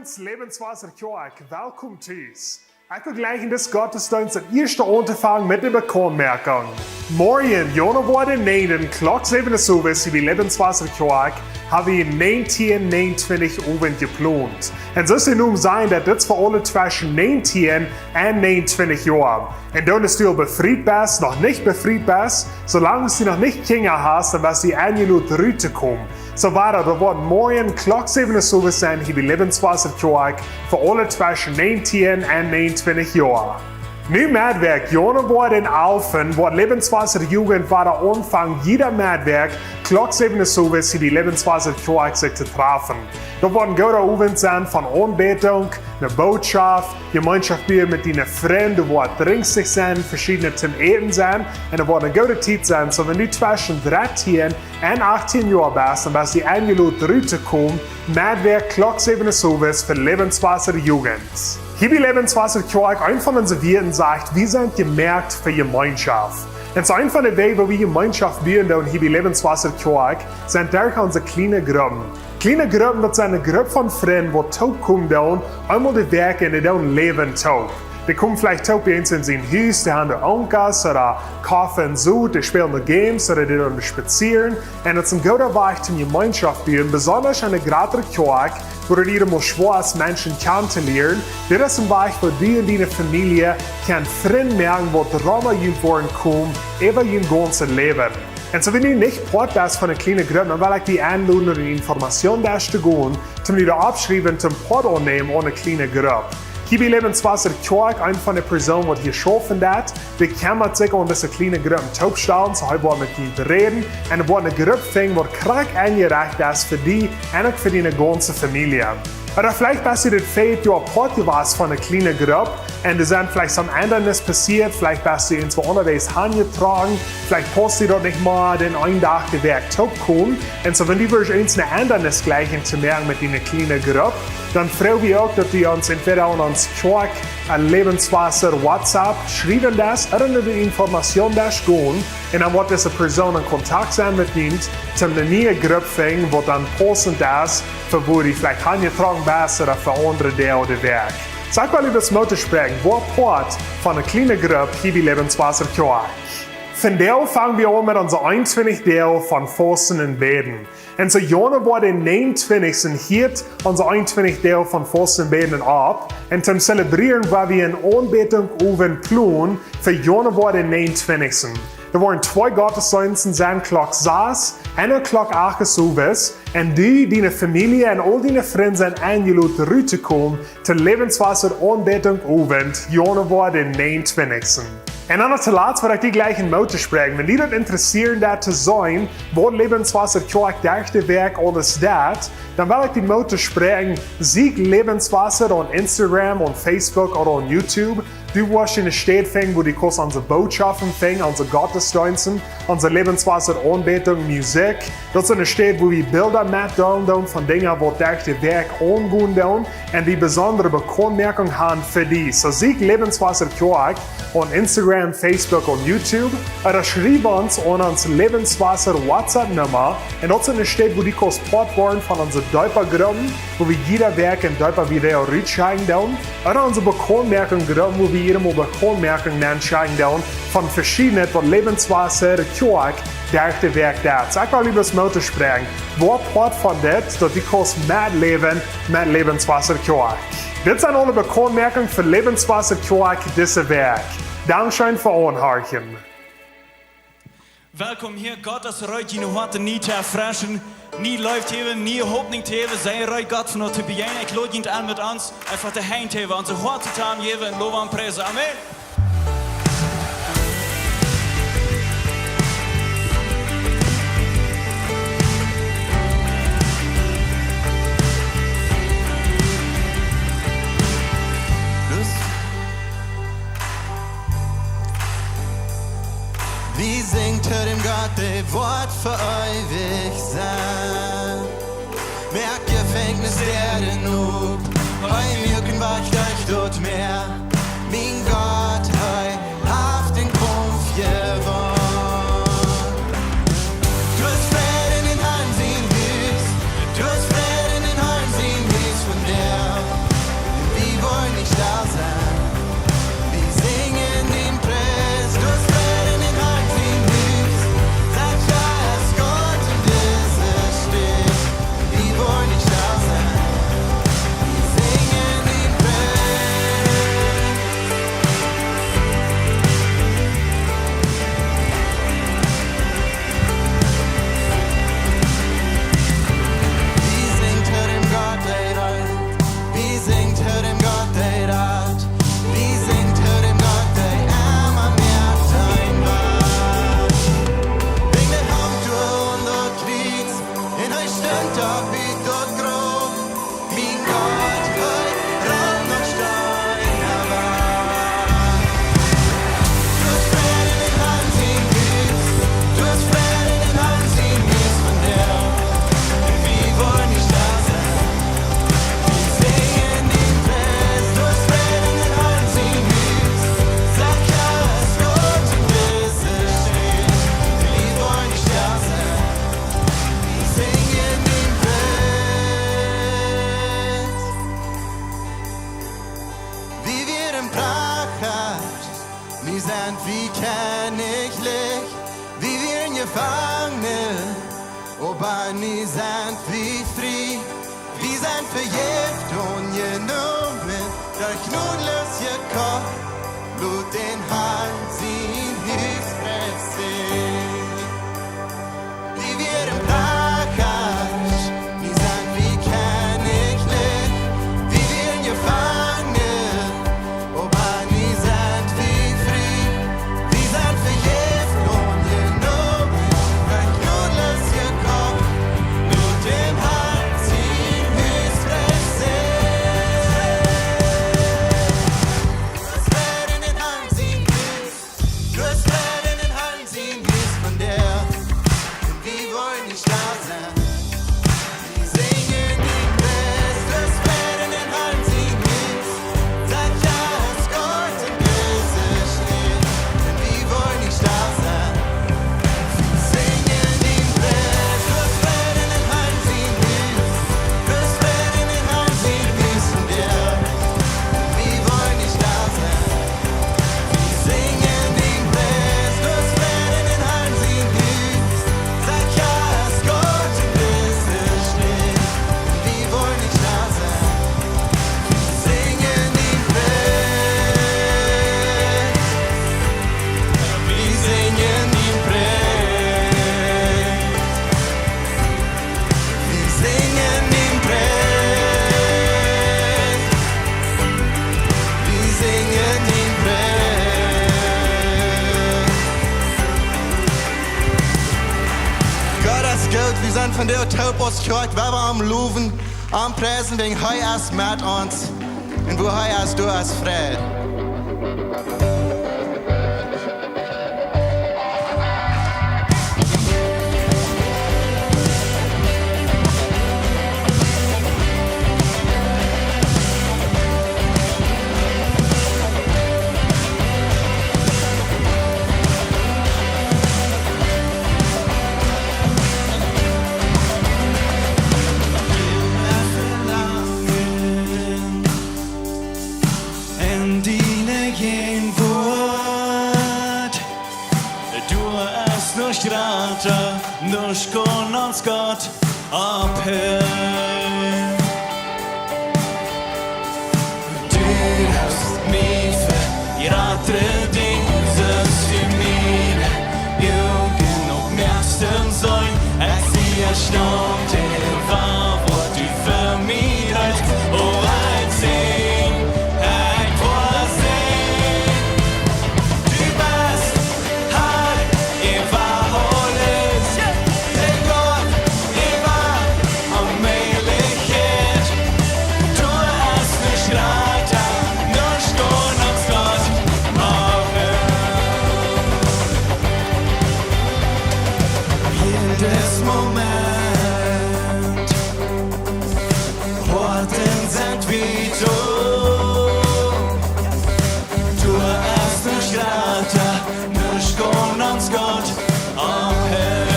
ons levenswasserkerk, welkom thuis. Ik wil gleich in dit Gottesdienst het eerste anfangen met de bekommerking. Morgen, januari 9, klok 7 uur, bij Levenswasserkerk, hebben we 1929 Abend geplant. En zo is het nu zijn dat dit voor alle tussen 19 en 29 jaar. En dan is du befried bist, noch nicht befried bist, solange du noch nicht Kinder hast, dann wirst du eingelobt rüberzukommen. So weiter, da wird morgen klok 7 uur zijn hier bij Levenswasserkerk voor alle tussen 19 en 29 jaar. Nu Maatwerk, januari en Alphen, wordt Levenswasserjugend waar anfangen jeder Maatwerk klok 7 uur hier bij Levenswasserkerk zich te treffen. Da wird ein guter Abend sein von Anbetung, eine Botschaft, Gemeinschaft mit deinen Freunden, wo trinkst sein, verschiedene zum Eten sein, und da wird eine gute Zeit sein. So wenn du zwischen 13 und 18 Jahren bist, dann bist du eingeladen, rüberzukommen, Maatwerk klok 7 Uhr für Levenswasserjugend. Hier bei Levenswasserkerk, ein von unseren Werten sagt, wir sind gemerkt für Gemeinschaft. Und so ein von den Wegen, wo wir Gemeinschaft bilden, hier bei Levenswasserkerk, sind durch unsere kleinen Gruppen. Kleine Gruppen, das sind eine Gruppe von Freunden, die taub kommen, einmal die Werke in ihrem Leben taub. Die kommen vielleicht taub bei uns in sein Haus, die haben Onkels oder kaufen so, die spielen Games oder die dann spazieren. Und das ist ein guter Weg zum Gemeinschaft bilden, besonders an der größeren Kerk, wo du dir mal schwer als Menschen kennenzulernen. Das ist ein Weg, wo du und deine Familie Freunde merken, wo Drama worden kommen, über ihr ganzes Leben. Und so wenn du nicht Part bist von einer kleinen Gruppe, dann will ich dich einladen, oder die Information zu gehen, um dich abschreiben, zum Part annehmen an einer kleinen Gruppe. Hier bei Levenswasserkerk, eine von den Personen, die hier schaffen, die kann sich an diese kleinen Gruppen taubstellen, so heute wollen wir mit ihnen reden, und dann wird eine Gruppe finden, die krank eingereicht ist für dich und auch für deine ganze Familie. Oder vielleicht bist du das Feld, du Part warst von einer kleinen Gruppe und da sind vielleicht so ein Ändernis passiert, vielleicht bist du irgendwo unterwegs herangetragen, vielleicht passt dir dort nicht mal den einen Tag der Werk taub kommen. Und so wenn du uns ein Ändernis gleich zu merken mit deiner kleinen Gruppe, dann freuen wir auch, dass du uns entweder an uns Kerk, an Lebenswasser, WhatsApp schreiben lässt oder eine Information gehen. Und dann wird diese Person in Kontakt sein mit uns, um eine neue Gruppe finden, die dann passend ist, für wo die vielleicht herangetragen bist oder für andere Teile der Werk. Sag mal über das Motto sprechen, wo Part von einer kleinen Gruppe hier bei Levenswasserkerk. Von der fangen wir an mit unserer 21. Teil von Fasten und Beten. Und so Januar den 29. hielt unser 21. Teil von Fasten und Beten ab. Und zum Zelebrieren war wir in Anbetung oben Plan für Januar den 29. Da waren 2 Gottesdienste, sein klok 6 und klok 8 Uhr. Und du, deine Familie und all deine Freunde sind eingeladen, rüberzukommen zur Levenswasser Anbetung Abend, Januar den 29. Und dann noch zuletzt werde ich die gleich in Motto sprechen. Wenn die das interessieren, da zu sein, wo Levenswasserkerk der Werk alles dat, dann werde ich die Motto sprechen, Sieg Lebenswasser on Instagram, on Facebook oder on YouTube. Du wirst in der Stadt finden, wo die kurz unsere Botschaften finden, unsere Gottesdienste, unsere Lebenswasser-Anbetung, Musik. Das ist eine Stadt, wo wir Bilder mitnehmen von Dingen, die durch das Werk angehen und die besondere Bemerkungen haben für die. So Sieg Lebenswasserkerk on Instagram, Facebook und YouTube. Oder schreib uns an unsere Lebenswasser WhatsApp-Nummer. Und das ist eine Stadt, wo die kurz Part werden von unseren Däupergruppen, wo wir jeder Werk in Däuper-Video rüberschreiben. Oder unsere Bemerkungen-Gruppen, wo wir jedem Bemerkungen entscheiden von verschiedenen Lebenswasser, Kerk, durch das Werk da. Sag mal über das Motto sprechen. Wo Part von das, dass die kurz mitleben mit Lebenswasserkerk. Das sind alle Bemerkungen für Levenswasserkerk, dieses Werk. Dankeschön für Anhören. Welkom hier, Gott, das reut je harte niet te erfreschen, nie läuft hier, nie hoop niet te sei reut Gott von te bijeen, ik lood je an mit uns, einfach de heint hebben, onze harte taam hier in Lob und Preise, Amen. Wie singt hör dem Gott, der Wort für ewig sein. Merk Gefängnis der den Noob, heim Jücken war ich euch dort mehr. Mein Gott, hei, auf den Kampf gewonnen. Du hast Frieden in Heim, sein Hüß, du hast Frieden in Heim, sein Hüß von der. nie sind wie königlich, wie wir in Gefangene, aber nie sind wie frei, wie sind vergift und genommen, durch knudlos gekocht, Blut den Hals in Hilfspresse. Wie wir im Prakas, nie sind wie königlich, wie wir in Gefangene, aber nie sind wie frei, wie sind vergift und genommen, durch knudlos gekocht, Blut den Hals in Hilfspresse. Du hast Wert in den Hand ziehen willst von der, und wir wollen nicht da sein. Wir singen die Best, du hast Wert in den Hand ziehen willst. Sag ja, dass Gott im Böse steht, und wir wollen nicht da sein. Wir singen die Best, du hast Wert in den Hand ziehen willst. Du hast Wert in den Hand ziehen willst von der, und wir wollen nicht da sein. Wir singen die Best, du hast Wert in den Hand ziehen willst. Sag ja, dass Gott im Böse steht, und wir wollen nicht da sein. Wir singen die Best. Wir singen die Best. Wir singen die Best. Wir singen die Best. Gott ist gut, wir sind von der Taubos gehört, weil wir am Loven, am Preisen wegen Heu erst mit uns und wo Heu erst du hast Fried. En dine geen woord. Du hast nicht Rate, nicht kon uns Gott abhören. Du hast mich für ihre dieses für mich. Jugend und Märsten sein, als sie erstaunt, war, wo du für mich hast. Oh, ein Sehen, ein Vorsehen. Du bist halt, ihr war alles. Der Gott, ihr war allmählich. Du hast nicht weiter, nicht kon uns Gott abhören. Jedes Moment, Worten sind wie du. Du hast nicht weiter, nicht kon uns Gott abhören.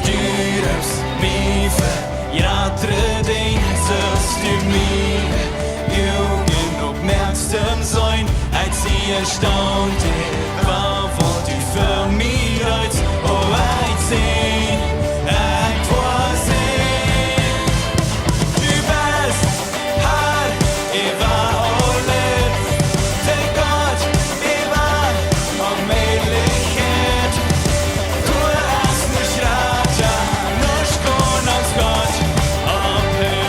Du darfst mich für jeder Ding, sollst du mir Jugend und Merksten sein, als sie erstaunt war, wo du für mich als oh, ein Sehen, ein Vorsehen. Du bist halt, ihr war alles. Der Gott, ihr war allmählich. Du hast nicht Rate, nicht kon uns Gott abhören.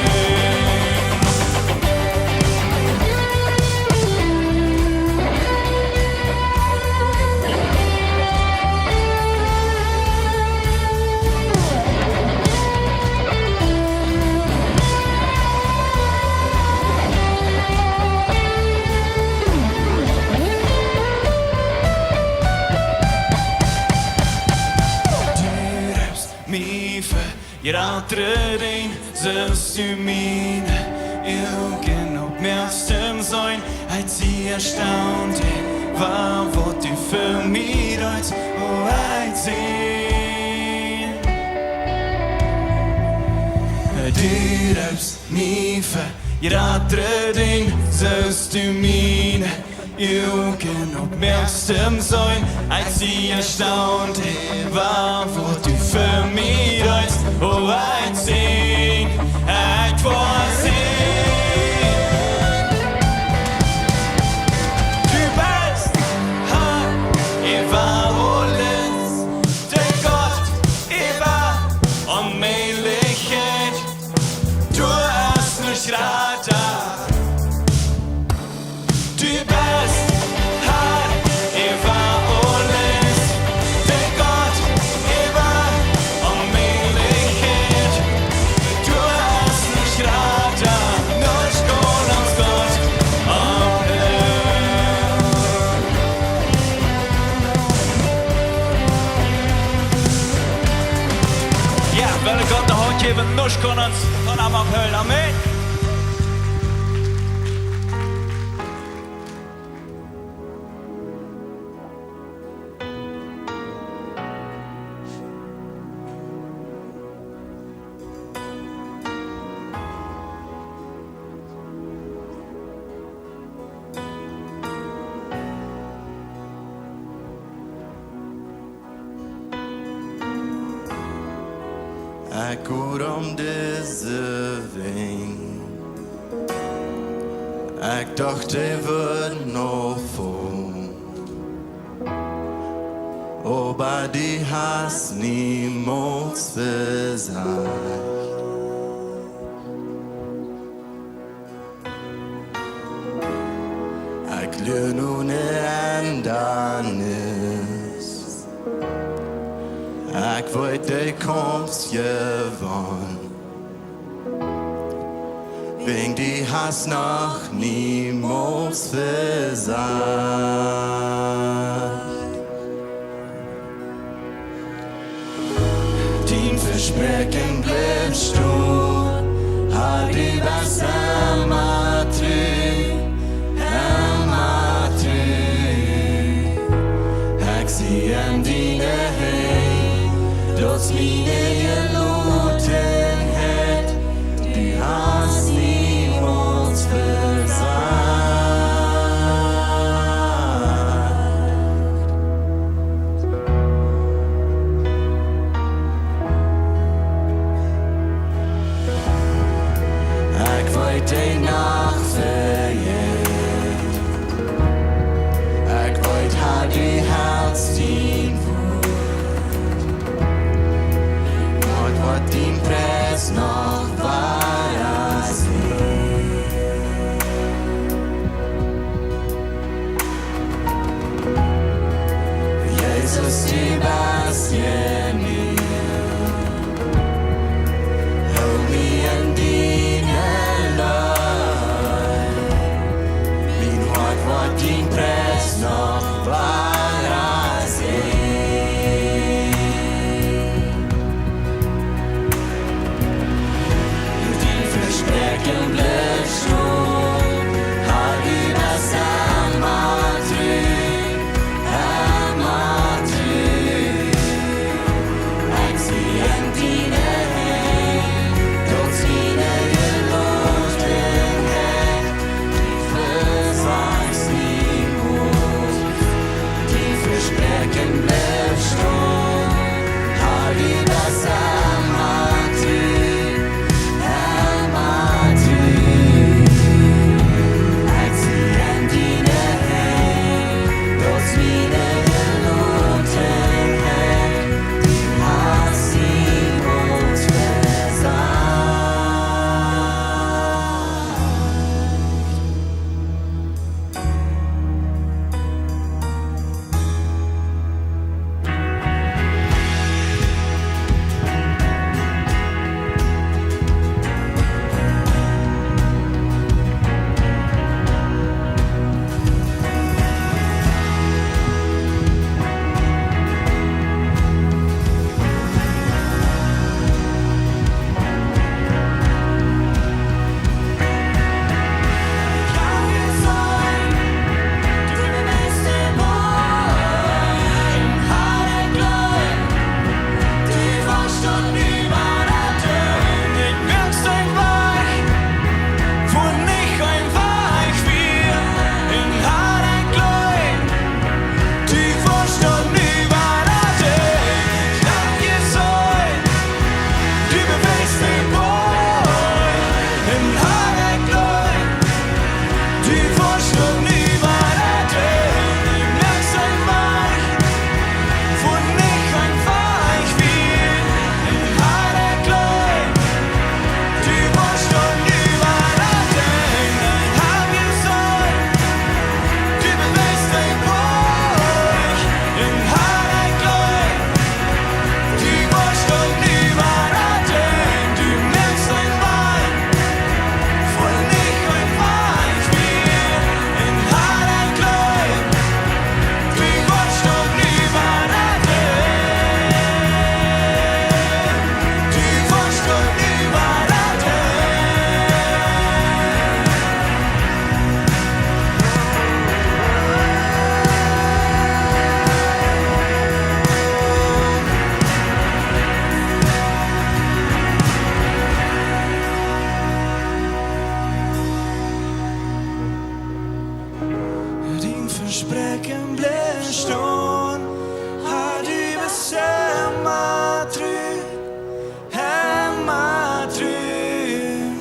Du darfst mich für jeder Ding, sollst du meine Augen aufmerksam sein, als sie erstaunt war, wo du für mich als oh, ein Sehen. Du darfst mich für Jeder ding sollst du meine Augen aufmerksam sein, als sie erstaunt war, wo du für mich reist. Oh, ein Sing, etwas sing. Du bist ich war alles, der Gott, ich war Unmöglichkeit. Du hast nicht Rata. Du bist ich war alles, der Gott, ich war Unmöglichkeit. Du hast nicht Rata, nur Skål ans Gott. Ja, vil jeg godt ha kjøpt norsk konans, kan jeg bare høre med. Ik hoor om deze wing. Ik dacht hij wordt nog vol. Aber die hast niemals versagt. Ik leer nu ne anderes. Ik weet de komst gewonnen. Wegen die hast noch niemals versagt. Dein Versprechen bleibt stur, halt die Wasser immer treu. Ik zie aan dine heen, dat mine geloten het, die hast niemals versagt. Ik weet die nacht vergeet, ik weet haar die herz dien woord. Wat dien prijs nog waar als Jezus die was je meer. Hou me in dine lijn. Mijn hart wat dien prijs nog waar als versprechen bleef staan. Du bist hemma true.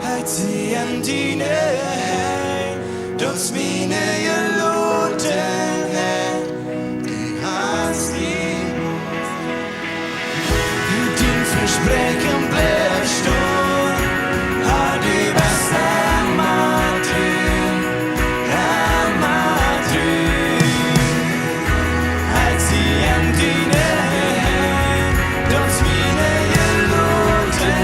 Heit sie an dine Hein, dots mine geloten Hein. Du hast ihn. Din versprechen bleef staan. Du bist hemma true. Heit sie an dine Hein, dots mine geloten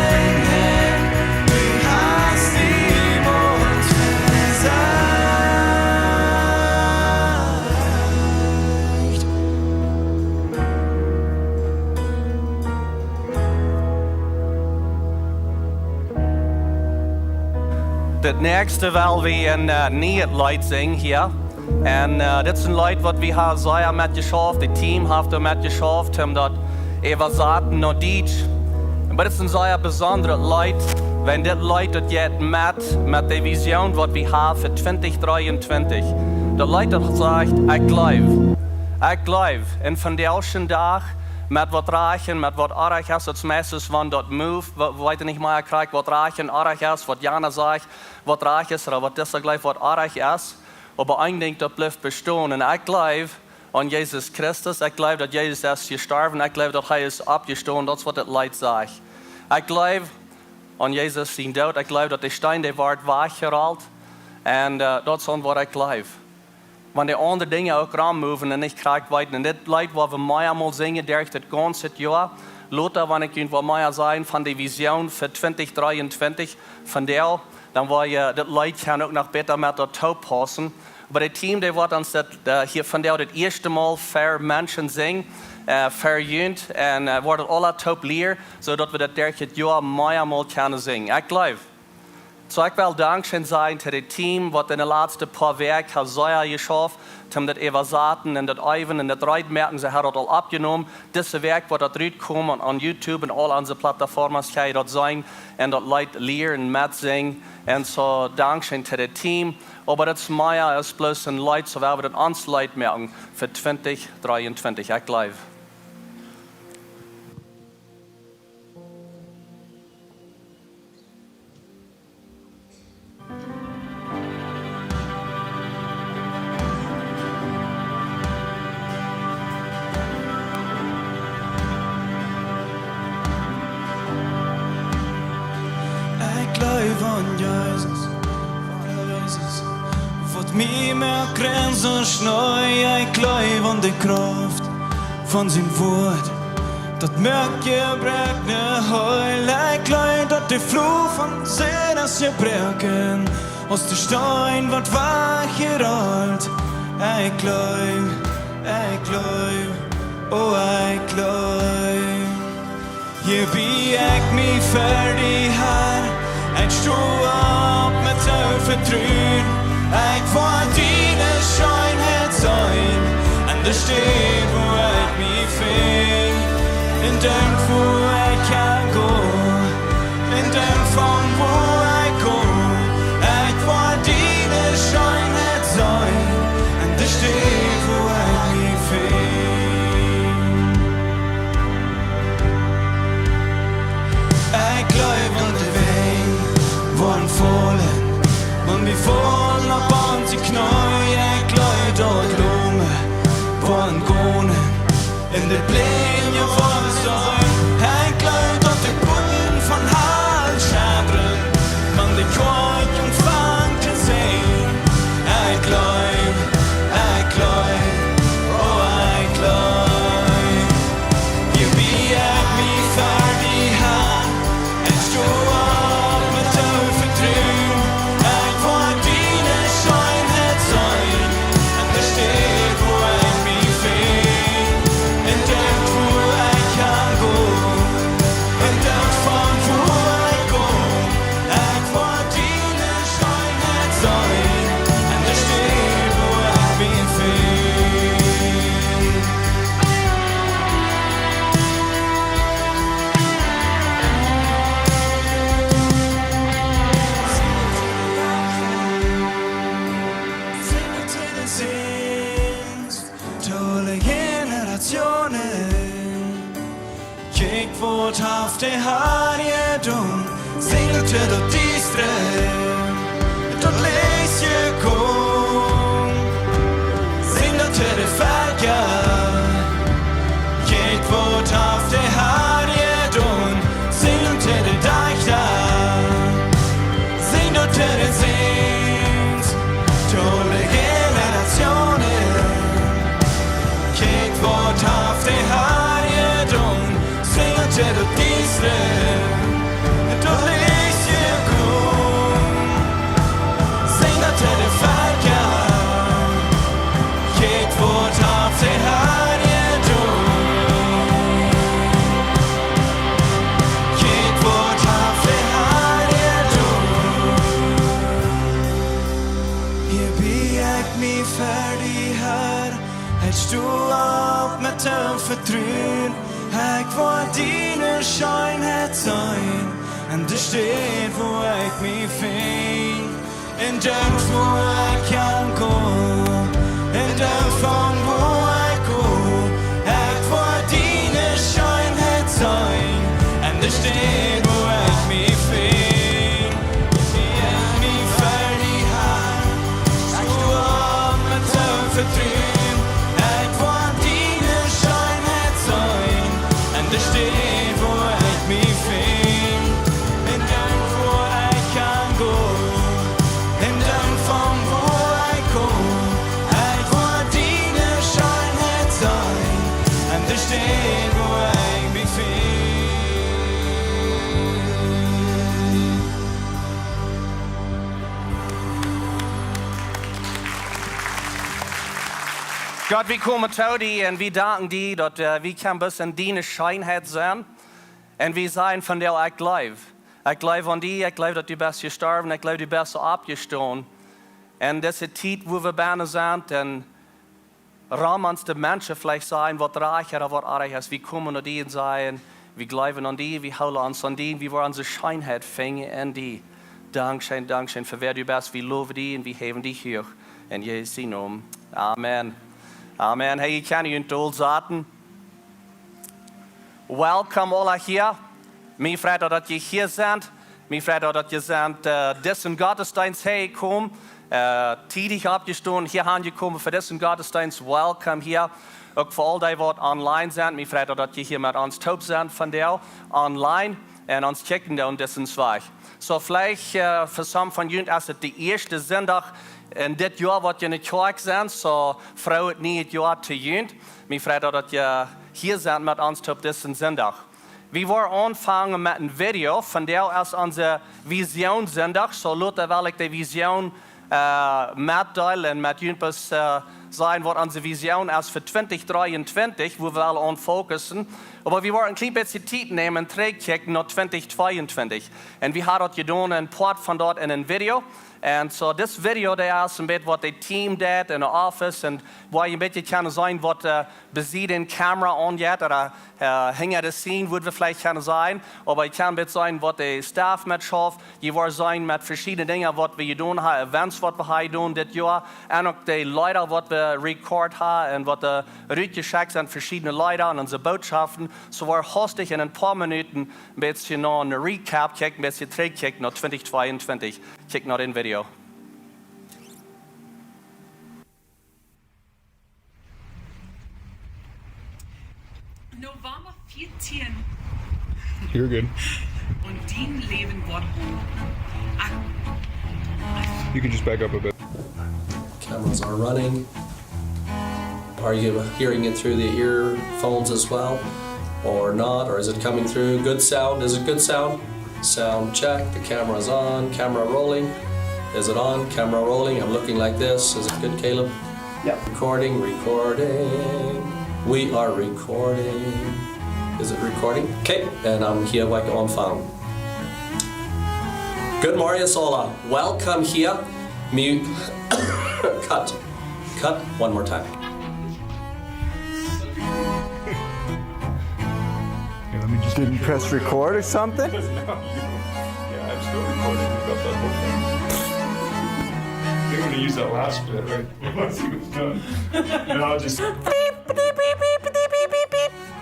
Hein. Du hast ihm uns versagt. Het nächste wel we een nieuw lied zingen hier. En dit is een lied wat we hebben zeer met geschaft, het team heeft met geschaft, omdat we zaten nog Deutsch. Maar het is een zeer bijzonder lied, wenn dit lied dat je met de vision wat we hebben voor 2023. Dat lied dat zegt, ik geloof. En van de eerste dag, met wat reichen, met wat arg is, het meestal van dat move, weet je niet meer krijgt, wat reichen arg is, wat Jana zegt, wat reich is, of wat deze gelijk wat arg is. Maar één ding dat blijft bestaan. En ik geloof aan Jezus Christus, ik geloof dat Jezus is gestorven, ik geloof dat hij is opgestaan, dat is wat het lied zegt. Ik geloof aan Jezus zijn dood, ik geloof dat de steen die wordt weggehaald. En dat is wat ik geloof. Wanneer de andere dingen ook aanmoven en ik krijg weten. En dit lied wat we mij allemaal zingen door het ganze jaar. Later, wanneer ik wat mij zijn van de vision voor 2023 van deel, dan wil je dit lied kan ook nog beter met dat top passen. Maar het team die wordt ons hier van deel het eerste mal voor mensen zingen, voor jeugd en wordt het alle top leer, zodat we dat door het jaar mij allemaal kunnen zingen. Ik geloof. So ik wil dankbaar zijn voor het team wat in de laatste paar weken heeft zeer geschafft, omdat we zaten en dat Ivan en dat Rijdmerken, ze hebben het al opgenomen. Deze werk wordt dat uitkomen aan YouTube en al onze platformen ga je dat zijn en dat lied leren en met zingen. En zo dankbaar voor het team. Maar het is mij is plus een lied, zo we dat ons lied merken voor 2023. Ik geloof. Van Jezus, wat mij meer grenzen snij. Ik geloof aan de kracht van zijn woord, dat merk je breekt ne heil. Ik geloof dat de vloer van zijn is gebreken, als de steen wat weggerold. Ik geloof, oh ik geloof. Je biegt mij voor die haar. Ik stoel op met jou vertrouwen. Ik verdiene schijnheid zijn. En de steed waar ik me vind. En dank voor ik kan gaan. En dank van waar ik kom. Ik verdiene schijnheid zijn. En de steed waar ik me vind. Ik geloof aan de weg. Worden vallen, men vi fallen av barn til knøy. Jeg glad og glome, worden gående, en det blir jeg for en støy. Jeg glad at det bunden von halvskjæbren, det har je doen. Zing dat je dat die strem, dat lees je kom. Zing dat je de verga, geht woord af det har je doen. Zing dat je de deichter, zing dat je de zingt. Tolle generationen, geht woord af det har je doen. Zing dat je dat die strem, dat lees je kom. Zing dat je de verga, geht woord af det har je doen. Geht woord af det har je doen. Hier ben ik me færdig her. Het stod op met te vertrouwen. Ik wil dine schijnheid zijn. En de steed waar ik me vind. En dank voor ik kan gå. En dank van waar ik go. Ik wil dine schijnheid zijn. En de steed waar ik me vind. Ik ben me færdig her. Ik stod op met te vertrouwen. Ik wil dine schijnheid zijn. En de steed waar ik me vind. En dank voor ik kan gå. En dank van waar ik go. Ik wil dine schijnheid zijn. En de steed waar ik me vind. Gott, vi kommer til dig, og vi danker dig, at vi kan bisschen dine schijnheid zijn. En vi zijn van jou, ik geloof. Ik geloof aan dig, ik geloof dat du bist gestorven, ik geloof du bist opgestaan. En deze tijd, wo we bijna zijn, en ram ons de mensen vielleicht zijn, wat reicher of wat arg is. We komen naar die en zeggen, we geloven aan die, we houden ons aan die, we willen onze schijnheid vangen in die. Dankzij voor wer du bist, we loven die en we geven die hier. In Jezus naam. Amen. Amen. Hey, ik kan je een doel zaten. Welkom alle hier. Mij vreut dat je hier bent. Mij vreut dat je bent deze godsdienst hergekomen. Tidig opgestaan, hier aangekomen voor deze godsdienst. Welkom hier. Ook voor al die wat online zijn. Mij vreut dat je hier met ons taub bent van jou online. En ons kijken dan deze zwaar. So vielleicht für some von jullie is het de eerste zondag in dit jaar wat je in de kerk bent. So vrouw het niet het jaar te jullie. Mij vreut dat je hier bent met ons op deze zondag. We willen aanvangen met een video. Vandaar is onze vision zondag. So laten wil ik de vision metdelen en met jullie zijn wat onze vision is voor 2023, wo we wel aan focussen. Maar we willen een klein beetje tijd nemen en terugkijken naar 2022. En we hebben dat gedaan een part van dat in een video. En so this video daar is een beetje wat het team deed in de office en waar je een beetje kan zijn wat bezit in camera aangaat. Oder hinter de scene würde we vielleicht kunnen zijn. Maar het kan een beetje zijn wat de staff met schafft. Je wil zijn met verschillende dingen wat we doen hebben. Events wat we hebben doen dit jaar. En ook de leider wat we record hebben. En wat de uitgeschickt zijn verschillende leider en onze boodschappen. So we hastig in een paar minuten een beetje naar een recap kijken. Een beetje terugkijken naar 2022. Kijk naar den video. November 14. You're good. Und dein Leben wird You can just back up a bit. Cameras are running. Are you hearing it through the earphones as well? Or not? Or is it coming through? Good sound? Is it good sound? Sound check. The camera's on. Camera rolling. Is it on? Camera rolling. I'm looking like this. Is it good, Caleb? Yep. Recording. We are recording. Is it recording? Okay. And I'm here like on phone. Good morning, Sola. Welcome here. Mute. Cut. Cut. One more time. Here, let me just Didn't press record or something? Yeah, I'm still recording. We've got that whole thing. I think I'm gonna use that last bit, right? Once he was done. And I'll just.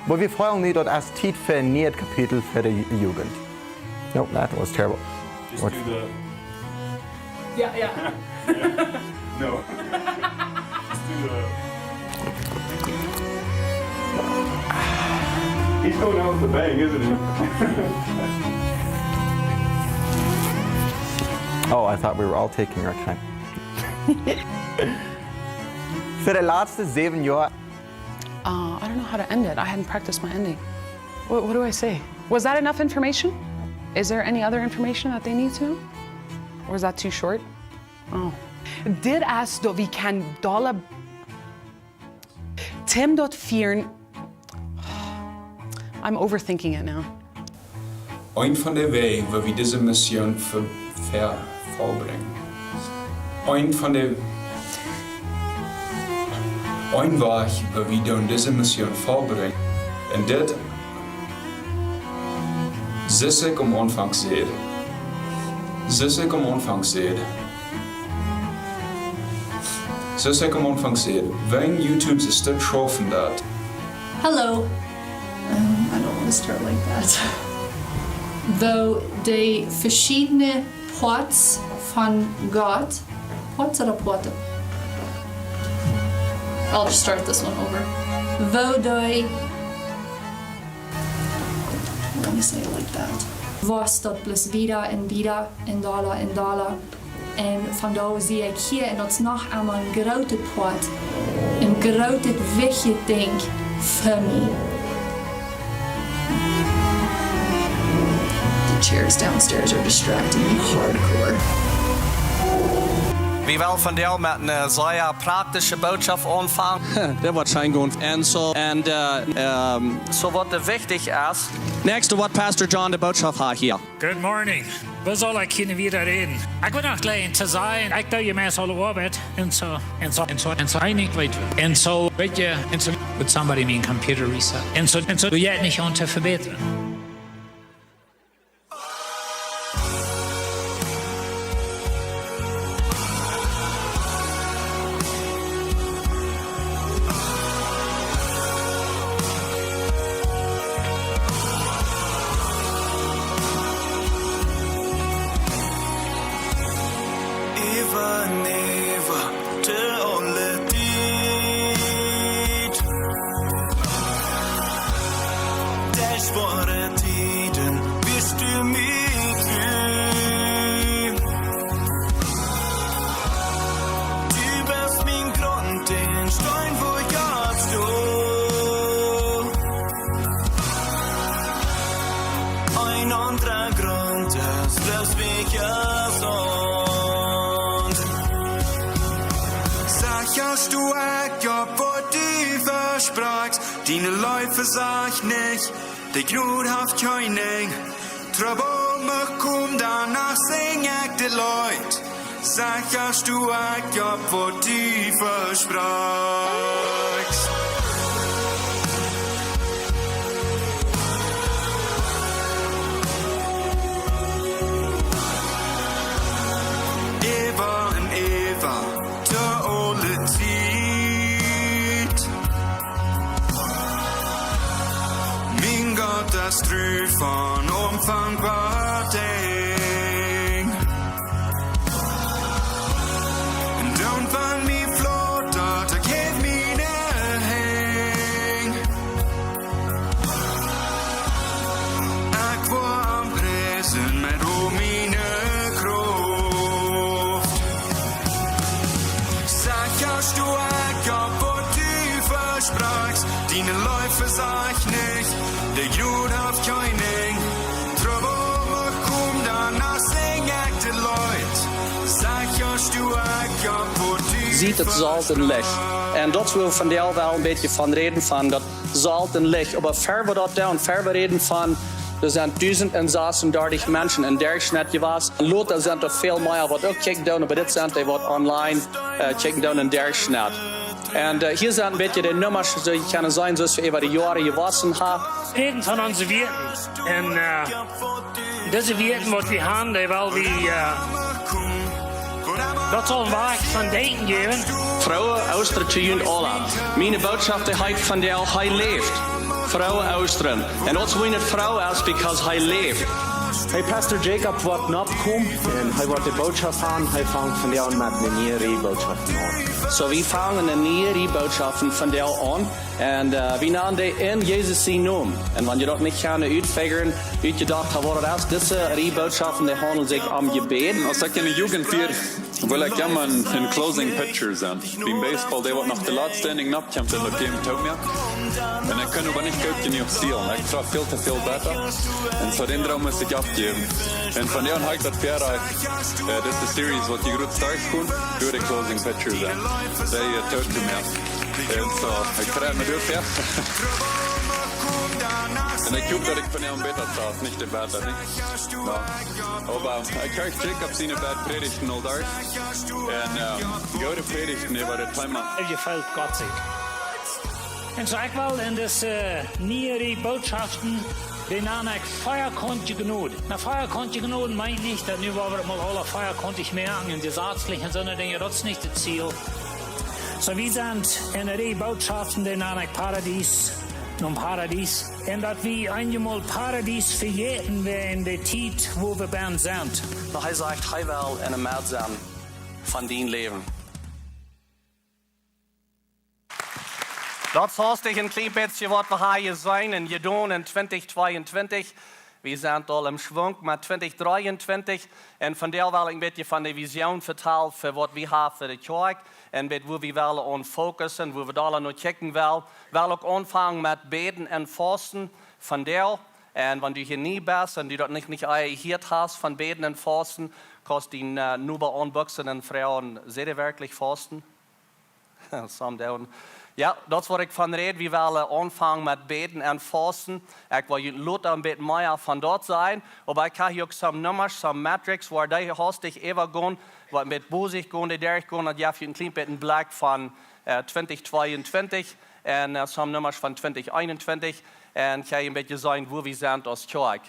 Aber wir freuen uns dort als Titel für ein neues Kapitel für die Jugend. Nope, that was terrible. Just What? do the. Yeah. No. Just do the. He's going out with the bang, isn't he? Oh, I thought we were all taking our time. Für die letzten 7 Jahre. I don't know how to end it. I hadn't practiced my ending. What do I say? Was that enough information? Is there any other information that they need to know? Or is that too short? Oh. Did ask dat we can dollar Tim dot vieren. I'm overthinking it now. Ein von der Wegen, wo wir diese Mission vorbringen. Ein von der Ein Weg, wo wir dann diese Mission vorbringen. Und das ist ich am Anfang sehe. Zoals ik am Anfang zei. Wenn YouTube een stuk schaffen dat. Hello. I don't want to start like that. Though de verschiedene Pots von Gott, Pots oder Potte? I'll just start this one over. Though de, let me say it like that. Was dat plus wieder en wieder en dollar en dollar. En vandaar zie ik hier, en dat is nog allemaal een grote pot, een grote wichtig ding voor mij. The chairs downstairs are distracting me hardcore. Wie wel van deel met een zeer praktische boodschap aanvangen. Dat wordt zijn goed. En zo, So wat er wichtig is. next wat Pastor John de boodschap had hier. Good morning. We zullen kunnen weer reden. Ik wil nog klein te zijn. Ik doe je mensen alle arbeid. En zo. Einig weet we. En zo, weet je, en zo moet somebody mijn computer reset. En zo doe jij het niet om te verbeteren. Dine Läufe sah ich nicht, die Grut haft König. Trouble mich komm, danach sing ich die Leut. Sag hast du ich ja, wo du versprachst. Eva und Eva, der ole Zeit. Das Trüb von unfangbar Ding. Don't find me float, that I gave me the hang. Ich war am Presen mit meine Kraft. Sag hast du ja, wo du versprachst, deine Läufe sah ich nicht. De Jud haft König, Trouble mich komm, danach sing ich die Leut. Sag hast du ja, wo du Ziet het zout en licht. En dat wil van deel wel een beetje van reden van dat zout en licht. Maar ver we dat doen, ver we reden van, er zijn 1036 mensen in Dergsnet geweest. En later zijn er veel meer wat ook checken doen, maar dit zijn die wat online checken doen in Dergsnet. En hier zijn een beetje de nummers die kunnen zijn zoals we over de jaren gewassen hebben. Reden van onze Wirten. En deze Wirten wat we hebben, die wel wie... dat zal een weg van denken geven. Vrouwen, ouderen, te jullie allen. Mijn boodschap is van deel, hij leeft. Frau ausdrehen. En dat is wie een vrouw is, because hij leeft. Hey, Pastor Jacob wordt not kom en hij wordt de boodschap aan. Hij vangt van jou met een nieuwe boodschap aan. So we vangen een nieuwe boodschap van jou aan. En we nemen die in Jezus zijn naam. En wanneer je dat niet gaan uitfiguren, uit je dacht, wat het is, deze boodschappen die handelen zich om gebed. Als ik in de jugend vier, wil ik jammer een closing picture zijn. Die baseball, die wordt nog de laatste inning opkomt in de game toe meer. En ik kan aber nicht gut genug zielen. Ich treffe viel zu viel besser. Und so den Traum muss ich abgeben. Und von der an habe ich das Pferd, das ist die Series, was die gut stark tun, durch die Closing Picture sein. Die tut zu mir. Und so, ich freue mich dafür. Und ich hoffe, dass ich von ihrem besser darf, nicht der Wetter, nicht? No. Aber ich höre Jacob seine Bad Predigten all durch. Und gute Predigten über das Thema. Je fällt Gott sich. En zo ik wel in deze nieuwe boodschappen, die naam ik feierkonnte genoeg. Na feierkonnte genoeg meint nicht, dass nu wir mal alle feierkonntig merken, in die gesetzlichen Sinne, denke das ist nicht das Ziel. So wir sind in die Botschaften, die naam ik Paradies, nun Paradies. En dat wir einmal Paradies verjäten wir in der Zeit, wo wir ben sind. Maar hij zegt, hij wil in een maat zijn van dien leven. Dat heißt ich ein klein bisschen, was wir hier sein und gedaan in 2022. Wir sind all im Schwung mit 2023 und von der will ich ein bisschen von der Vision vertellen, für was wir haben für die Kirche und wo wir wollen fokussen, wo wir da noch checken wollen. Wir wollen auch anfangen mit Beten und Fasten von der. Und wenn du hier nie bist und du das nicht gehört hast von Beten und Fasten, kannst du nur bei Unboxen und Frauen sehr wirklich fasten. Ja, dat is wat ik van rede. We willen aanvangen met beten en fasten. Ik wil je later een beetje meer van dat zijn. Maar ik heb ook some nummers, some metrics, waar die hastig even gaan, wat met bozig gaan, die derg gaan. Dat je een klein beetje een blik van 2022 en some nummers van 2021. En ik ga je een beetje zijn waar we zijn als kerk.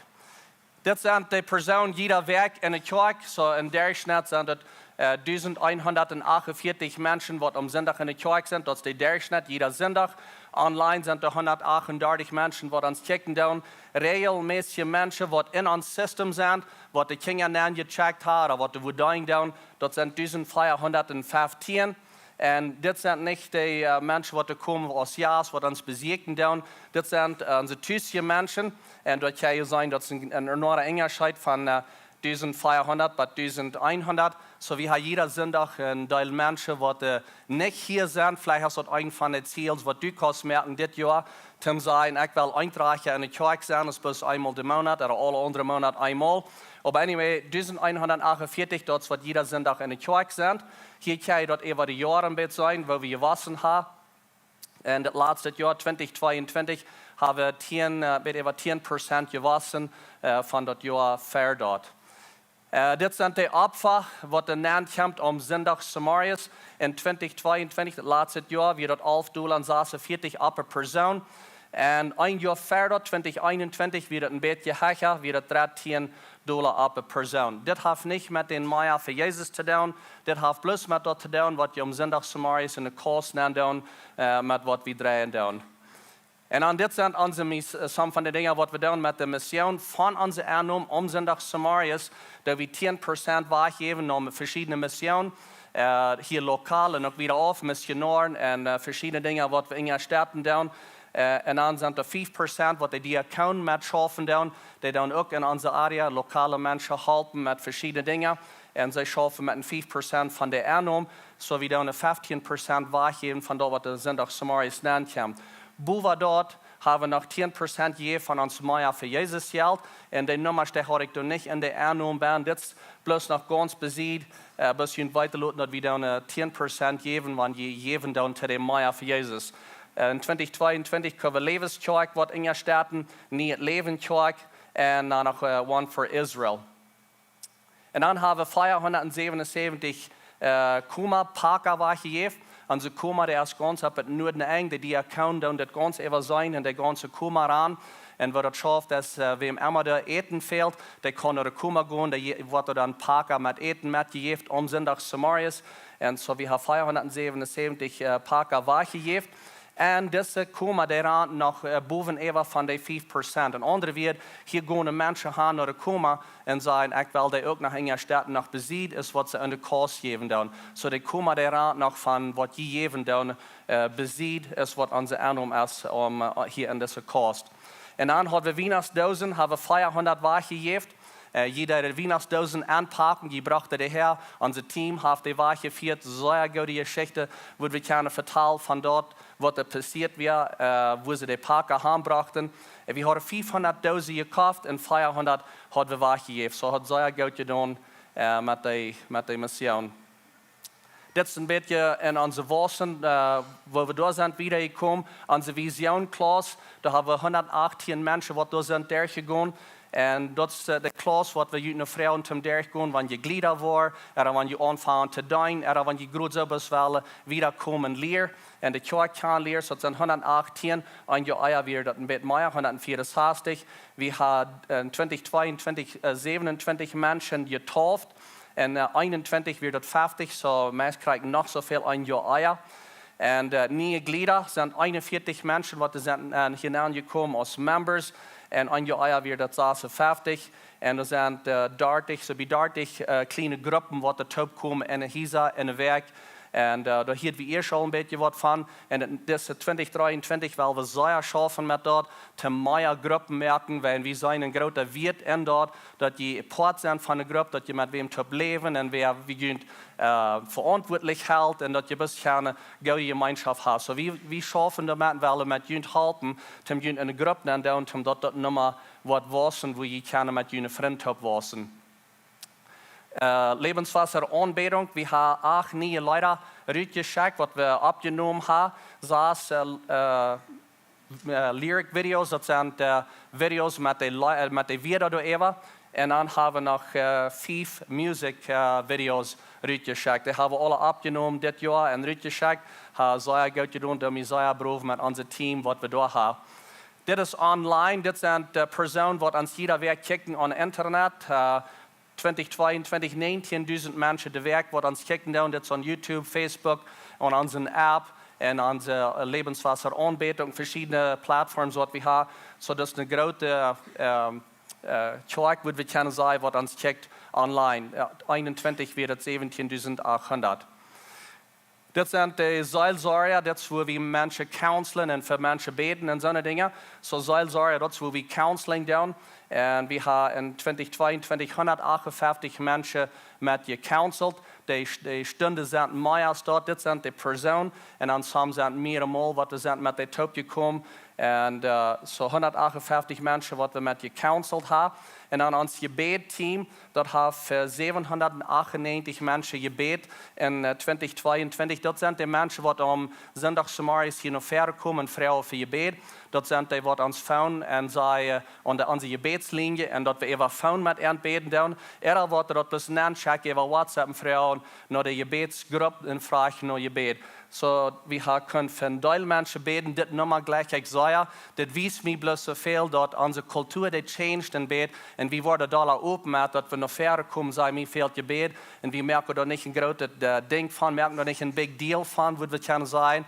Dit zijn de personen, jeder werk in de kerk. So in der Schnitt sind het 1148 Menschen, die am Sonntag in der Kirche sind. Das ist der Durchschnitt, jeder Sonntag. Online sind 138 Menschen, die uns checken down. Regelmäßige Menschen, die in uns System sind, die die Kinder dann gecheckt haben, oder die dying down. Das sind 1415. Und das sind nicht die Menschen, die kommen aus Jas, die uns besiegen down. Das sind unsere typische Menschen. Und dort kann ich sagen, das ist ein enormer Unterschied von 1400 bis 1100. So wie jeder Sonntag ein Teil Menschen, die nicht hier sind. Vielleicht hast du ein von den Zielen, was du kannst merken, dieses Jahr. Zum sein, ich will eintragen in der Kirche sein, das ist einmal im Monat oder alle anderen Monate einmal. Aber anyway, 1148, das wird jeder Sonntag in der Kirche sein. Hier kann ich dort über die Jahre ein bisschen sein, wo wir gewassen haben. Und das letzte Jahr, 2022, haben wir über 10% gewassen von das Jahr fair dort. Dit zijn de Opfer, wat de naam komt om Sonntag Samarias. In 2022, het laatste jaar, weer dat $11,46 per persoon. En een jaar verder, 2021, weer dat een beetje hoger, weer dat $13 per persoon. Dit heeft niet met den Meier voor Jezus te doen. Dit heeft plus met dat te doen, wat je om Sonntag Samarias in de kost doen, met wat we draaien doen. En dan dit zijn some van de dingen wat we doen met de mission van onze aannom om Sonntag Samarias, dat we 10% weggeven naar verschillende missionen, hier lokaal en ook weer af, missionaren en verschillende dingen wat we in de steden doen. En dan zijn er 5% wat die account met schaffen doen, die doen ook in onze area lokale mensen helpen met verschillende dingen. En zij schaffen met een 5% van de aannom, zo we doen een 15% weggeven van dat wat de Sonntag Samarias aankomt. Boven dat hebben we nog 10% je van ons Meier voor Jezus geld. En die nummers die had ik toen niet in de aannom ben. Dit is plus nog ganz bezig. Bis je weiter laten dat we dan 10% geven, wanneer je geven dan te de Meier voor Jezus. In 2022 kunnen we Levenskerk wat in je starten, niet het Levenkerk. En dan nog one voor Israël. En dan hebben we 477 Kuma Parker weggegeven. Onze Kuma, der is ganz op het noorden eng, die account doen dat ganz even zijn en de ganze Kuma ran. En wat het schafft, dat wem immer der eten fehlt, der kann naar de Kuma gaan, der wordt dan Parker met eten metgegeven om Sonntag Samarias. En so we hebben 477 Parker weggegeven. En deze komen daaraan nog boven even van de 5%. En andere weer, hier gaan mensen gaan naar de koma en zeggen, ik wil die ook nog in je stad nog bezien, is wat ze aan de kost geven dan. Zo die komen daaraan nog van wat je geven dan bezien, is wat onze aanom is hier in deze kost. En dan hebben we Weihnachtsdozen, hebben we 400 weggegeven. Jeder Weihnachtsdosen anpacken, die brachte der Herr. Unser Team hat die Wache geführt, sehr gute Geschichte, wo wir gerne vertellen von dort, was da passiert war, wo sie die Parker heimbrachten. Wir haben 500 Dosen gekauft und 400 hat wir weggegeben. So hat sehr gut getan mit der Mission. Das ist ein bisschen in unsere Wochen, wo wir da sind, wiedergekommen. Unsere Vision-Klasse, da haben wir 118 Menschen, die da sind, durchgegangen. En dat is de klas wat we uit naar vrouwen te durchgaan, wanneer je glieder wordt, wanneer je aanvangt te doen, wanneer je groot zo best wel wiederkomen leer. En de kerk kan leren, so zijn 118, en je eier weer dat een beetje meer, 164. We hadden 2022, 27 mensen getauft. En 21 weer dat 50, so meest krijgen nog zoveel aan je eier. En nieuwe glieder zijn 41 mensen, wat zijn hineingekomen als members. En aan je eier weer dat 56. En er zijn 30, so bij 30 kleine groepen wat er top komen in de huizen, in de werk. En daar hebben we eerst al een beetje wat van. En in deze 2023 willen we zeer schaffen met dat. Te meer groepen merken, weil we zijn een grote wirt in dat. Dat je part zijn van de groep, dat je met wem top leven en wie kunt verantwoordelijk houdt. En dat je best gerne goede gemeenschap hebt. So we schaffen dat willen met je helpen. Om je in een groep te doen, om dat nummer wat was en wo je kan met je vriend op wassen. Lebenswasser-Anbetung. Wir haben 8 neue Leute rausgeschickt, was wir abgenommen haben. 6 Lyric-Videos, das sind Videos mit den Wörtern da eben. Und dann haben wir noch 5 Music-Videos rausgeschickt. Die haben wir alle abgenommen dieses Jahr und rausgeschickt. Haben sehr gut getan, da wir sehr berufen mit unserem Team, was wir da haben. Das ist online, das sind Personen, die uns jeder Weg kicken am Internet. 2022, 19.000 Menschen de werk wat ons kijken doen. Dat is op YouTube, Facebook, en onze app en onze Lebenswasser-Anbetung, verschiedene platforms wat we hebben. So dat is een grote kerk, wat we kunnen zeggen, wat ons kijkt online. 21 weer dat 17.800. Dat zijn de Seelsorger, dat is waar we mensen counselen en voor mensen beten en zo'n dingen. So Seelsorger, dat is waar we counseling doen. En we hebben in 2022 158 mensen met gecounseld. Die stunden zijn meer dort, dit zijn de personen. En dan soms zijn meermaal wat we zijn met de top gekomen. En so 158 mensen wat we met gecounseld hebben. En dan ons gebedteam, dat heeft 798 mensen gebed in 2022. Dat zijn de mensen wat om zondagsmorgens hier naar verder komen, vrouwen voor gebed. Dat zijn die wat ons found en zij onder onze gebedslinie en dat we even found met hen beden doen. Er wordt dat dus nan check even WhatsApp vrouwen naar de gebedsgroep en vragen naar gebed. So we kunnen van veel mensen beden, dit nummer gleich ik zei. Dit wijst mij bloos zoveel dat onze cultuur die changed in bed. En we worden daar open met dat we naar verder komen, zijn mij veel gebed. En we merken daar niet een groot ding van, merken daar niet een big deal van, wat we kunnen zijn.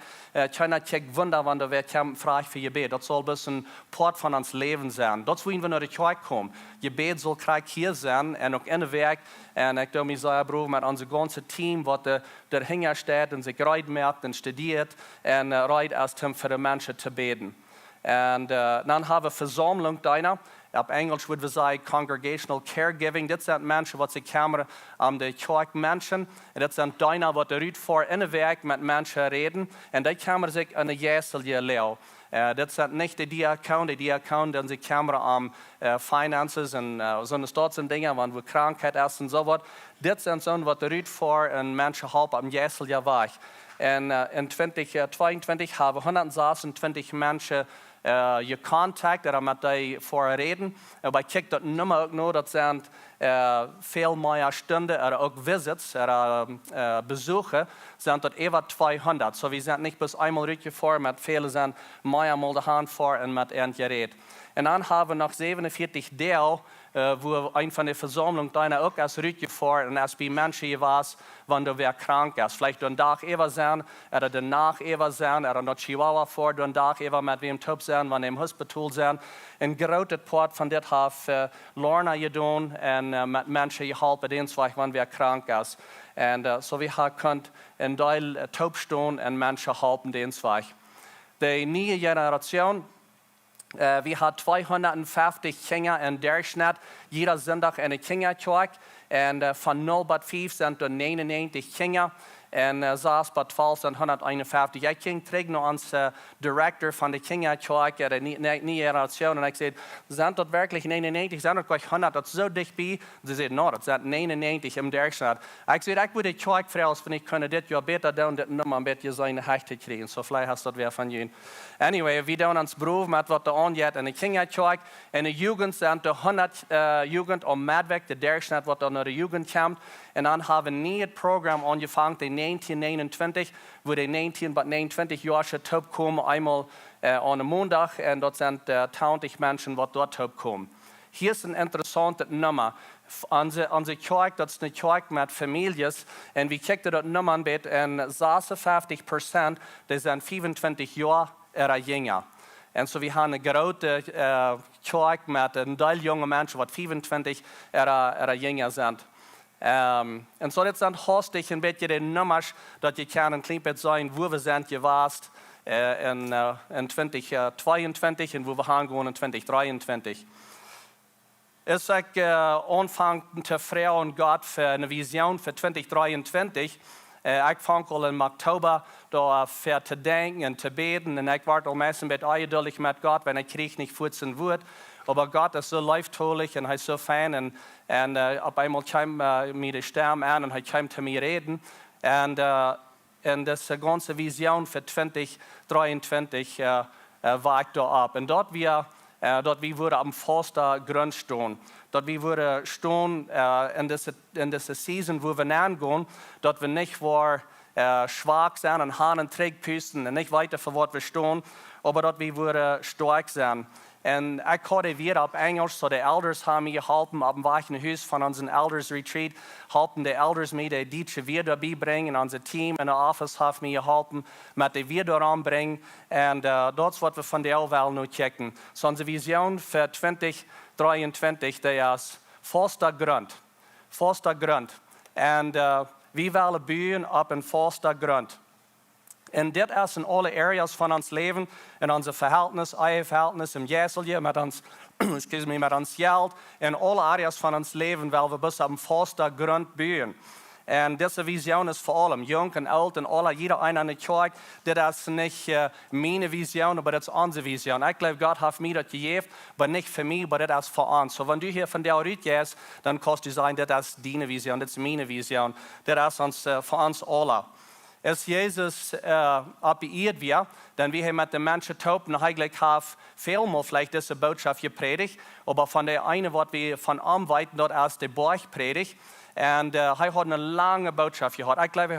China kijkt wunder, wanneer we vragen voor gebed. Dat zal best een part van ons leven zijn. Dat is hoe we naar de kerk komen. Gebed zal krijg hier zijn en ook in de werk. En ik doe mij zeer broer met onze ganze team, wat er hinger staat en zich rijdt merkt en studeert. En rijdt als hem voor de mensen te beden. En dan hebben we verzameling daarna. Op Engels würden wir sagen congregational caregiving. Dat zijn mensen wat ze komen aan de kerk mensen. En dat zijn daarna wat eruit voor in de werk met mensen reden. En die komen zich aan de jezelje leo. Dat zijn niet de diaconen, dan ze komen aan finances en zo'n soort dingen, want we krankheid is en zo wat. Dit zijn zo'n wat eruit voor en mensen helpen aan jezelje weg. En in 2022 hebben we 126 mensen gecontact en met die voor reden. En wij kijken dat nummer ook nog, dat zijn veel meer stunden, er ook visits, bezoeken, zijn dat even 200. So we zijn niet bis eenmaal rutje voor, met vele zijn meermaal de hand voor en met een gereed. En dan hebben we nog 47 deel wo ein von der Versammlung deiner auch als Rütje vor und als bei Menschen war, wenn du wer krank ist. Vielleicht den Tag ever sein, oder den Nach ever sein, oder noch Chihuahua vor den Tag ever mit wem top sein, wenn im Hospital sein. Ein großes Part von das hat Lorna getan und mit Menschen geholfen, wenn wer krank ist. Und so wir können in Teil top stehen und Menschen helfen, die neue Generation, wir haben 250 Kinder in Durchschnitt, jeder Sonntag in der Kinderkirche. Und von 0 bis 5 sind 99 Kinder. Und 6 bis 12 sind 151. Ich ging terug noch als Director von der Kinderkirche, der neue Generation. Und ich sagte, sind das wirklich 99? Sind das gleich 100? Das ist so dicht bei? Sie sagten, no, das sind 99 im Durchschnitt. Ich sagte, ich würde die Kirche fragen, wenn ich könnte das Jahr besser tun, das nochmal ein bisschen seine Hechte kriegen. So vielleicht hast du das wer von Ihnen. Anyway, wir tun uns Beruf mit was da angeht in der Kinderkirche. In der Jugend sind 100 Jugend am Medweg, der Durchschnitt, was da nach der Jugend kommt. Und dann haben wir ein neues Programm angefangen, die 1929, wo die 19 bis 29 Jahre top kommen, einmal an einem Montag. Und dort sind 20 Menschen, die dort top kommen. Hier ist eine interessante Nummer. Unsere Kirche, das ist eine Kirche mit Familien. Und wir kicken dort Nummer an, und 56%, die sind 25 Jahre oder jünger. Und so wir haben eine große Kirche mit einem Teil junger Menschen, die 25 oder jünger sind. Und so das sind hostig ein bisschen die Nummer, dass ihr kann ein klein bisschen sein, wo wir sind gewesen in 2022 und wo wir hingehen in 2023. Es ist anfangen zu fragen Gott für eine Vision für 2023. Ich fange im Oktober da für zu denken und zu beten und ich warte meistens ein bisschen eingeduldig mit Gott, wenn ich Krieg nicht futzen wird. Aber Gott ist so leibtolich und er ist so fein und auf einmal kam mir die Stimme an und er kam zu mir reden. Und das ganze Vision für 2023 war ich da ab. Und dort wir würden am Fausta Grunt stehen. Dort wir würden stehen in dieser Season, wo wir nachgehen, dort wir nicht schwach sein und Hahn trägpüsten und nicht weiter für was wir stehen, aber dort wir würden stark sein. Und ich hatte wieder auf Englisch, so die Elders haben mir geholfen, auf dem Wachenhaus von unserem Elders Retreat, helfen die Elders mir die Deutsche wieder beibringen, unser Team in der Office hat mir geholfen, mit der wieder anbringen, und das, was wir von der Welt noch checken. So unsere Vision für 2023, der ist Fausta Grunt. Fausta Grunt. Und wir wollen bauen auf in Fausta Grunt. Und das ist in alle Areas von uns Leben, in unser Verhältnis, Eheverhältnis, im Jäselje, mit uns Geld, in alle Areas von uns Leben, weil wir bis am Fausta Grunt bauen. Und diese Vision ist vor allem jung und alt und alle, jeder einer in der Kirche. Das ist nicht meine Vision, aber das ist unsere Vision. Ich glaube, Gott hat mir das gegeben, aber nicht für mich, aber das ist für uns. So, wenn du hier von der Rüt gehst, dann kannst du sagen, das ist deine Vision, das ist meine Vision. Das ist für uns alle. Als Jesus abgeiert wird, dann wir mit den Menschen taupen, eigentlich haben vielmal vielleicht diese Botschaft gepredigt, aber von der eine, was wir von Amweiten dort aus der Borch predigt, und er hat eine lange Botschaft gehabt. Ich glaube,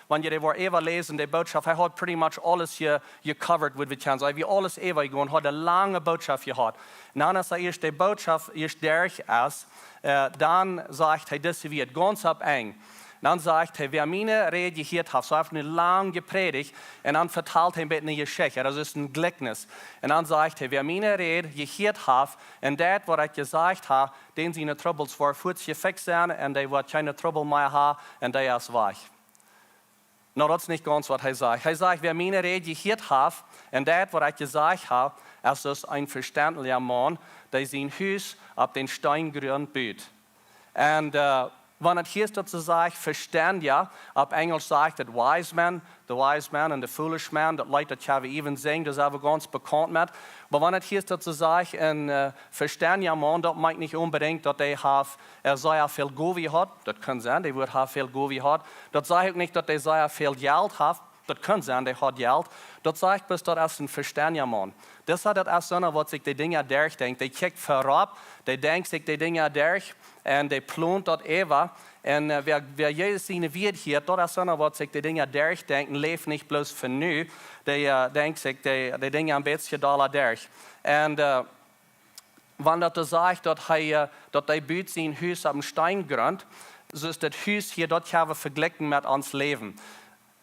wenn ihr die Wort Eva lesen, die Botschaft, er hat pretty much alles hier gecovert, was wir können sagen. Wir alles Eva gegangen, hat eine lange Botschaft gehabt. Und dann, als er die Botschaft erst durch ist, dann sagt er, das wird ganz eng. Dann sagt er, wer meine Rede gehört hat, so hat eine lange gepredigt, und dann verteilt er ein bisschen eine Geschichte, das ist ein Gleichnis. Und dann sagt er, wer meine Rede gehört hat, und das, was ich gesagt habe, den seine Troubles war kurz gefixt sein, und der wird keine Trouble mehr haben, und der ist weich. No, das ist nicht ganz, was er sagt. Er sagt, wer meine Rede gehört hat, und das, was ich gesagt habe, ist ein verständlicher Mann, der sein Haus auf den Steingrund baut. Und wenn es hier dazu sagt, verstand ja, auf Englisch sagt the wise man and the foolish man, das Leute, das haben wir eben sehen, das ist aber ganz bekannt mit. Aber wenn es hier dazu sagt, ein verstand ja Mann, das meint nicht unbedingt, dass er sehr viel Govi hat, das kann sein, der wird viel Govi hat. Das sagt nicht, dass er sehr viel Geld hat, das kann sein, der hat Geld. Das sagt bis, das ist ein verständiger Mann. Das hat das so, was sich die Dinge durchdenkt. Der kickt vorab, der denkt sich die Dinge durch, und der plant dort Eva. Und wer Jesus seine wird hier, das ist so, was sich die Dinge durchdenken, lebt nicht bloß für nu, der denkt sich die Dinge ein bisschen da durch. Und wann dat sagt, dat hij biedt zijn huis op een steingrund, so ist das Haus hier, dort haben wir verglichen mit ons Leben.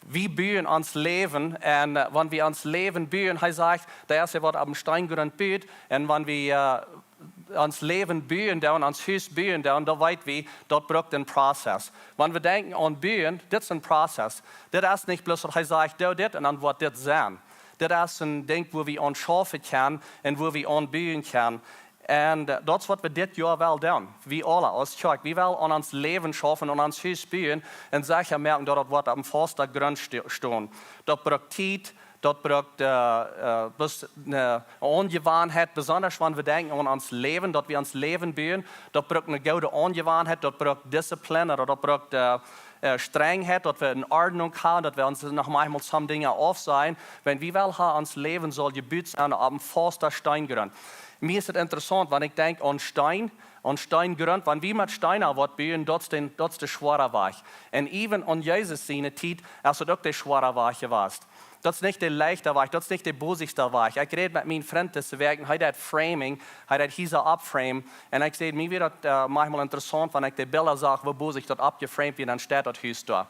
Wir bauen ons Leben, und wenn wir ons Leben bauen, er sagt, der erste wird am Steingrund baut, und wenn wir ons Leben bauen, dann ons Haus bauen, dann da weit wir, dort braucht ein Prozess. Wenn wir denken an bauen, das ist ein Prozess. Das ist nicht bloß, er sagt, da das, und dann wird das sein. Das ist ein Ding, wo wir anschaffen können, und wo wir anbauen können. En dat is wat we dit jaar wel doen. We alle als kerk, we willen aan ons leven schaffen, aan ons huis bouwen en zeker merken dat het wat op een Fausta Grunt staan. Dat braucht tijd, dat braucht eine Angewohnheit, besonders wenn wir denken an ons leven, dat we ons leven bouwen. Dat braucht eine gute Angewohnheit, dat braucht Disziplin, oder dat braucht Strengheit, dat we in Ordnung haben, dat wir uns noch manchmal some Dinge auf sein. Wenn wir wel haben, ons leven soll gebaut sein auf einem Fausta Steingrund. Mir ist es interessant, wenn ich denke an Steingrund, wenn wir mit Steinen was bauen, das ist der schwere Weg. Und even an Jesus seine Zeit, als es auch der schwere Weg gewesen. Das ist nicht der leichte Weg, das ist nicht der bosigste Weg. Ich rede mit meinen Freunden zu werken, er hat Framing, er hat hier abframe. Und ich sehe, mir wird das manchmal interessant, wenn ich die Bilder sage, wo bosig das abgeframed wird, dann steht das Haus da.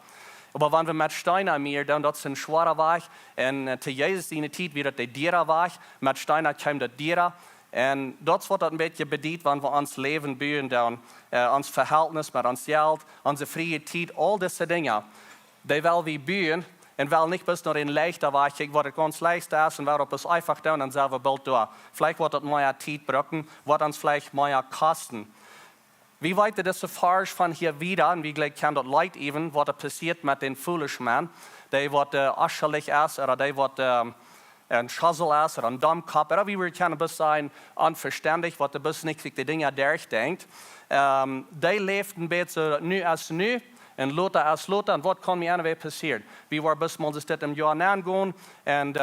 Aber wenn wir mit Steinen mehr, dann das ist ein schwerer Weg. Und zu Jesus seine Zeit wird das der Dieren Weg. Mit Steinen kommt das Dieren. Und das wird ein bisschen bedient, wenn wir uns Leben bauen, dann uns Verhältnis mit uns Geld, unsere freie Zeit, all diese Dinge, die wollen wir bauen und wollen nicht bis nur in leichter Weg, ich würde ganz leicht ist und wird es einfach dann und selber Bild da. Vielleicht wird das mehr Zeit brauchen, wird uns vielleicht mehr kosten. Wie weit das erfahrt von hier wieder, und wie gleich kann das Leid even, was passiert mit den foolish man, die wird aschelig ist, oder die wird ein Schassel ist oder ein Dummkopf, oder wie wir können bis sein, unverständlich, was bis nicht sich die Dinge durchdenkt. Die lebt ein bisschen nu als nu, und Lothar als Lothar, und was kann mir anyway passieren? Wir waren bis mal das im Jahr nachgehen, und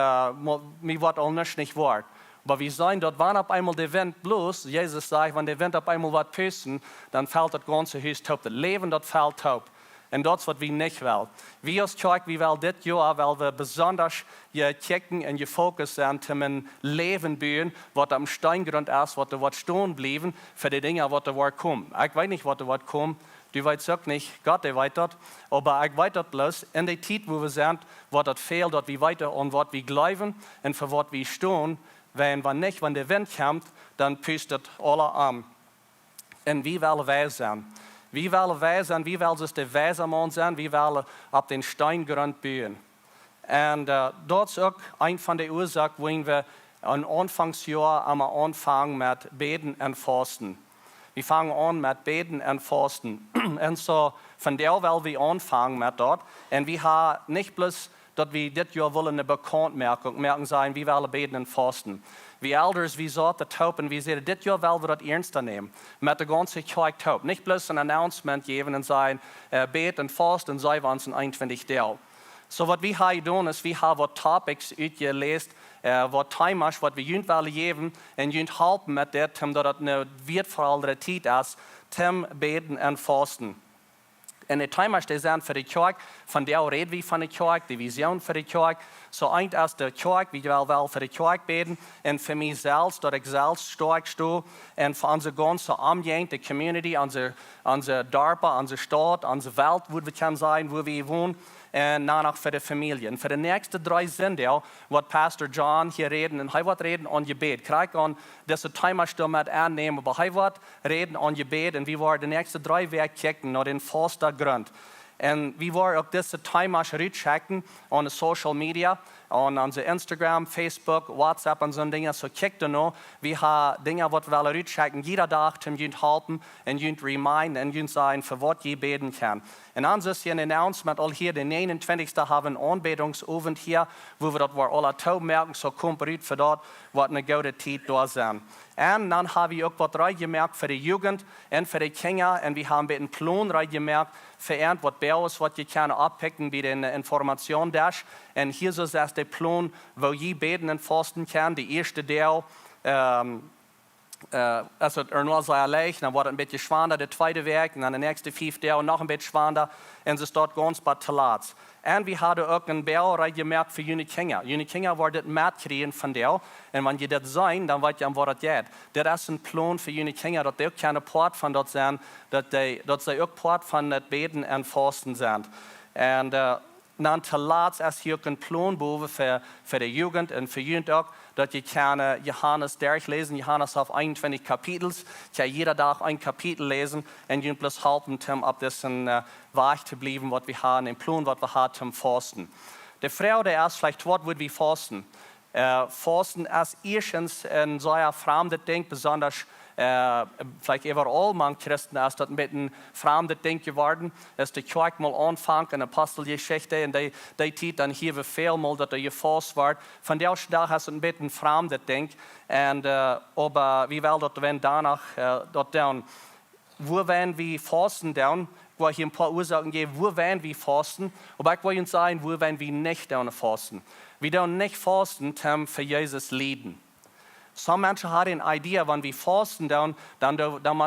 mir wird auch nicht wahr. Aber wir sehen, dort wann auf einmal der Wind bloß, Jesus sagt, wenn der Wind auf einmal was püsten, dann fällt das ganze Haus taub. Das Leben dort fällt taub. Und das ist, was wir nicht wollen. Wir als Kirche, wir wollen das Jahr, weil wir besonders checken und fokussen sind, ein Leben bauen, was am Steingrund ist, was da stehen bleiben, für die Dinge, was da kommen. Ich weiß nicht, was da kommt. Du weißt auch nicht, Gott, der weiß das. Aber ich weiß das bloß, in der Zeit, wo wir sind, was das fehlt, dass wir weiter an was wir glauben und für was wir stehen. Wenn der Wind kommt, dann pustet alle an. Und wie wollen wir sein? Wie wollen wir sein? Wie wollen es der weise Mann sein? Wie wollen auf den Steingrund bauen? Und das ist auch eine von den Ursachen, wo wir ein Anfangsjahr anfangen mit Beten und Fasten. Wir fangen an mit Beten und Fasten. Und so von der wollen wir anfangen mit dort. Und wir haben nicht bloß, dass wir das Jahr wollen eine Bekanntmerkung sein, wir wollen beten und fasten. Wir Elders, wir sollten taub und wir sagen, das Jahr wollen wir das ernst nehmen. Mit der ganzen Kirche taub. Nicht bloß ein Announcement geben und sagen, beten und fasten und sei uns ein 21 Tag. So was wir hier tun, ist, wir haben Topics ausgelesen, was Time ist, was wir jünt wollen geben und jünt helfen mit dem, dass das eine wertvolle Zeit ist, zum Beten und Fasten. Und die Time ist der für die Kirche, von der reden wir von der Kirche, die Vision für die Kirche. So ein ist der Kirche, wir wollen für die Kirche beten und für mich selbst, dass ich selbst stark stehe und für unsere ganze Umgebung, die Community, unsere Dörfer, unsere Stadt, unsere Welt, wo wir können sein, wo wir wohnen. Und dann auch für die Familie. Und für die nächsten 3 Sendungen wird Pastor John hier reden, und er wird reden an Gebet. Krieg an diese Timerstunde mit annehmen, aber er wird reden an Gebet, und wir werden die nächsten 3 Wochen checken nach den Fausta Grunt. Und wir werden auch diese Timerstunde checken an Social Media, an unser Instagram, Facebook, WhatsApp und so Dinge. So checkt ihr noch, wir haben Dinge, die wir checken, jeder Tag, um jünt halten und jünt reminden und jünt sein, für was ihr beten kann. Und dann ist hier ein Announcement, all hier, den 29. haben wir einen Anbetungsabend hier, wo wir dort alle taub merken, so kommt für dort, was eine gute Zeit da sind. Und dann haben wir auch was reingemerkt für die Jugend und für die Kinder, und wir haben einen Plan reingemerkt, für was bei uns, was ihr kann abpicken bei den Informationen dash. Und hier ist der Plan, wo ihr beten und fasten kann, die erste Teil, als het er nog zo ligt, dan wordt het een beetje zwaarder, de tweede week, en dan de nächste 5 dagen nog een beetje zwaarder, en ze staat ganz wat te laat. En we hadden ook een belrij gemerkt voor jullie kinderen. Jullie kinderen worden het metgekregen van jou, en wanneer je dat zijn, dan weet je wat het gaat. Dit is een plan voor jullie kinderen, dat die ook geen part van dat zijn, dat zij ook part van het beden en vasten zijn. En dan te laat is hier ook een plan boven voor de jeugd en voor jullie ook, dat je kan Johannes lezen. Johannes heeft 21 kapitels. Je kan iedere dag een kapitel lezen en je plus helpen om op deze weg te blijven wat we hebben, een plan wat we hebben om vasten. De vraag is vielleicht, wat willen we vasten? Vasten is eerstens een zeer vreemde ding, besonders vielleicht überall man Christen ist das mit einem fremden Ding geworden, dass die Kirche mal anfängt, eine Apostelgeschichte, und die Zeit dann hier viel mal, dass gefasst wird. Von der Stelle ist es ein bisschen fremdes Ding, und aber wie will das wenn danach dort down, wo werden wir fasten down? Ich will hier ein paar Ursachen geben, wo werden wir fasten, aber ich will Ihnen sagen, wo werden wir nicht down fasten. Wir down nicht fasten, um für Jesus leiden. Some Menschen haben eine Idee, wenn wir fasten, dann müssen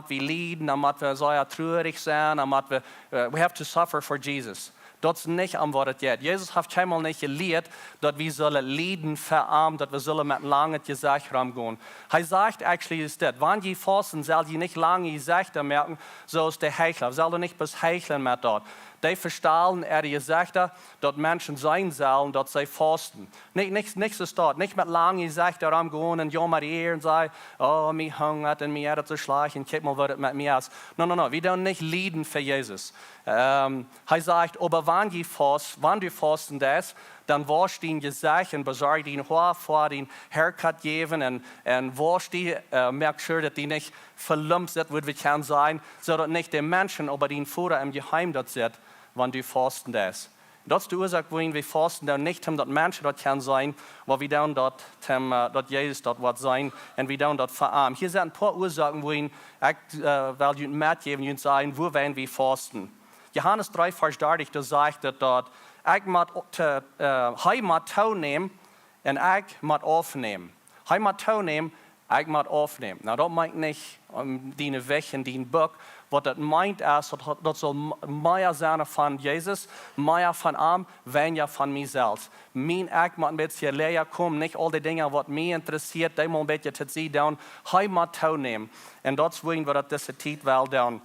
wir leiden, dann müssen wir so traurig sein, dann müssen wir, we have to suffer for Jesus. Das ist nicht am Wort geht. Jesus hat keinmal nicht gelehrt, dass wir sollen leiden verarmen, dass wir sollen mit langen Gesicht rumgehen. Er sagt actually ist das, wenn ihr fasten, sollt ihr nicht lange Gesichter merken, so ist der Heuchler. Sollt ihr nicht bis heucheln mit dort. Die verstehen Gesichter, dass Menschen sein sollen, dass sie fasten. Nichts ist dort. Nicht mit langen Gesichtern rumgehen und jammer und sagen, oh, mich hungert und mir hat zu schleichen, guck mal, was das mit mir ist. No. Wir dürfen nicht leiden für Jesus. Er sagt, aber wenn du fasten das, dann wasch dein Gesicht und besorg dein Haar vor, den Haircut geben und wasch die, merk sure, dass die nicht verlumpt sind, wie wir kann sein, so dass nicht die Menschen, aber den Führer im Geheim dort sind, wenn du fasten das. Das ist die Ursache, wohin wir fasten, dann nicht, dass Menschen dort kann sein, aber wir dann dort, dass Jesus dort wird sein und wir dann dort verarmen. Hier sind ein paar Ursachen, wohin ich will mitgeben und sagen, wo werden wir fasten. Johannes 3, Vers 30, da sagt er dort, ich muss teilnehmen und ich muss aufnehmen. Ich muss teilnehmen, ich muss aufnehmen. Nou, dat meint nicht die Weg in die Buch. Was das meint ist, das soll mehr sein von Jesus, mehr von ihm, weniger von mir selbst. Ich muss ein bisschen leer kommen, nicht all die Dinge, was mich interessiert, die muss ein bisschen zu sehen, ich muss teilnehmen. Und das wollen wir, dass diese Zeit will tun.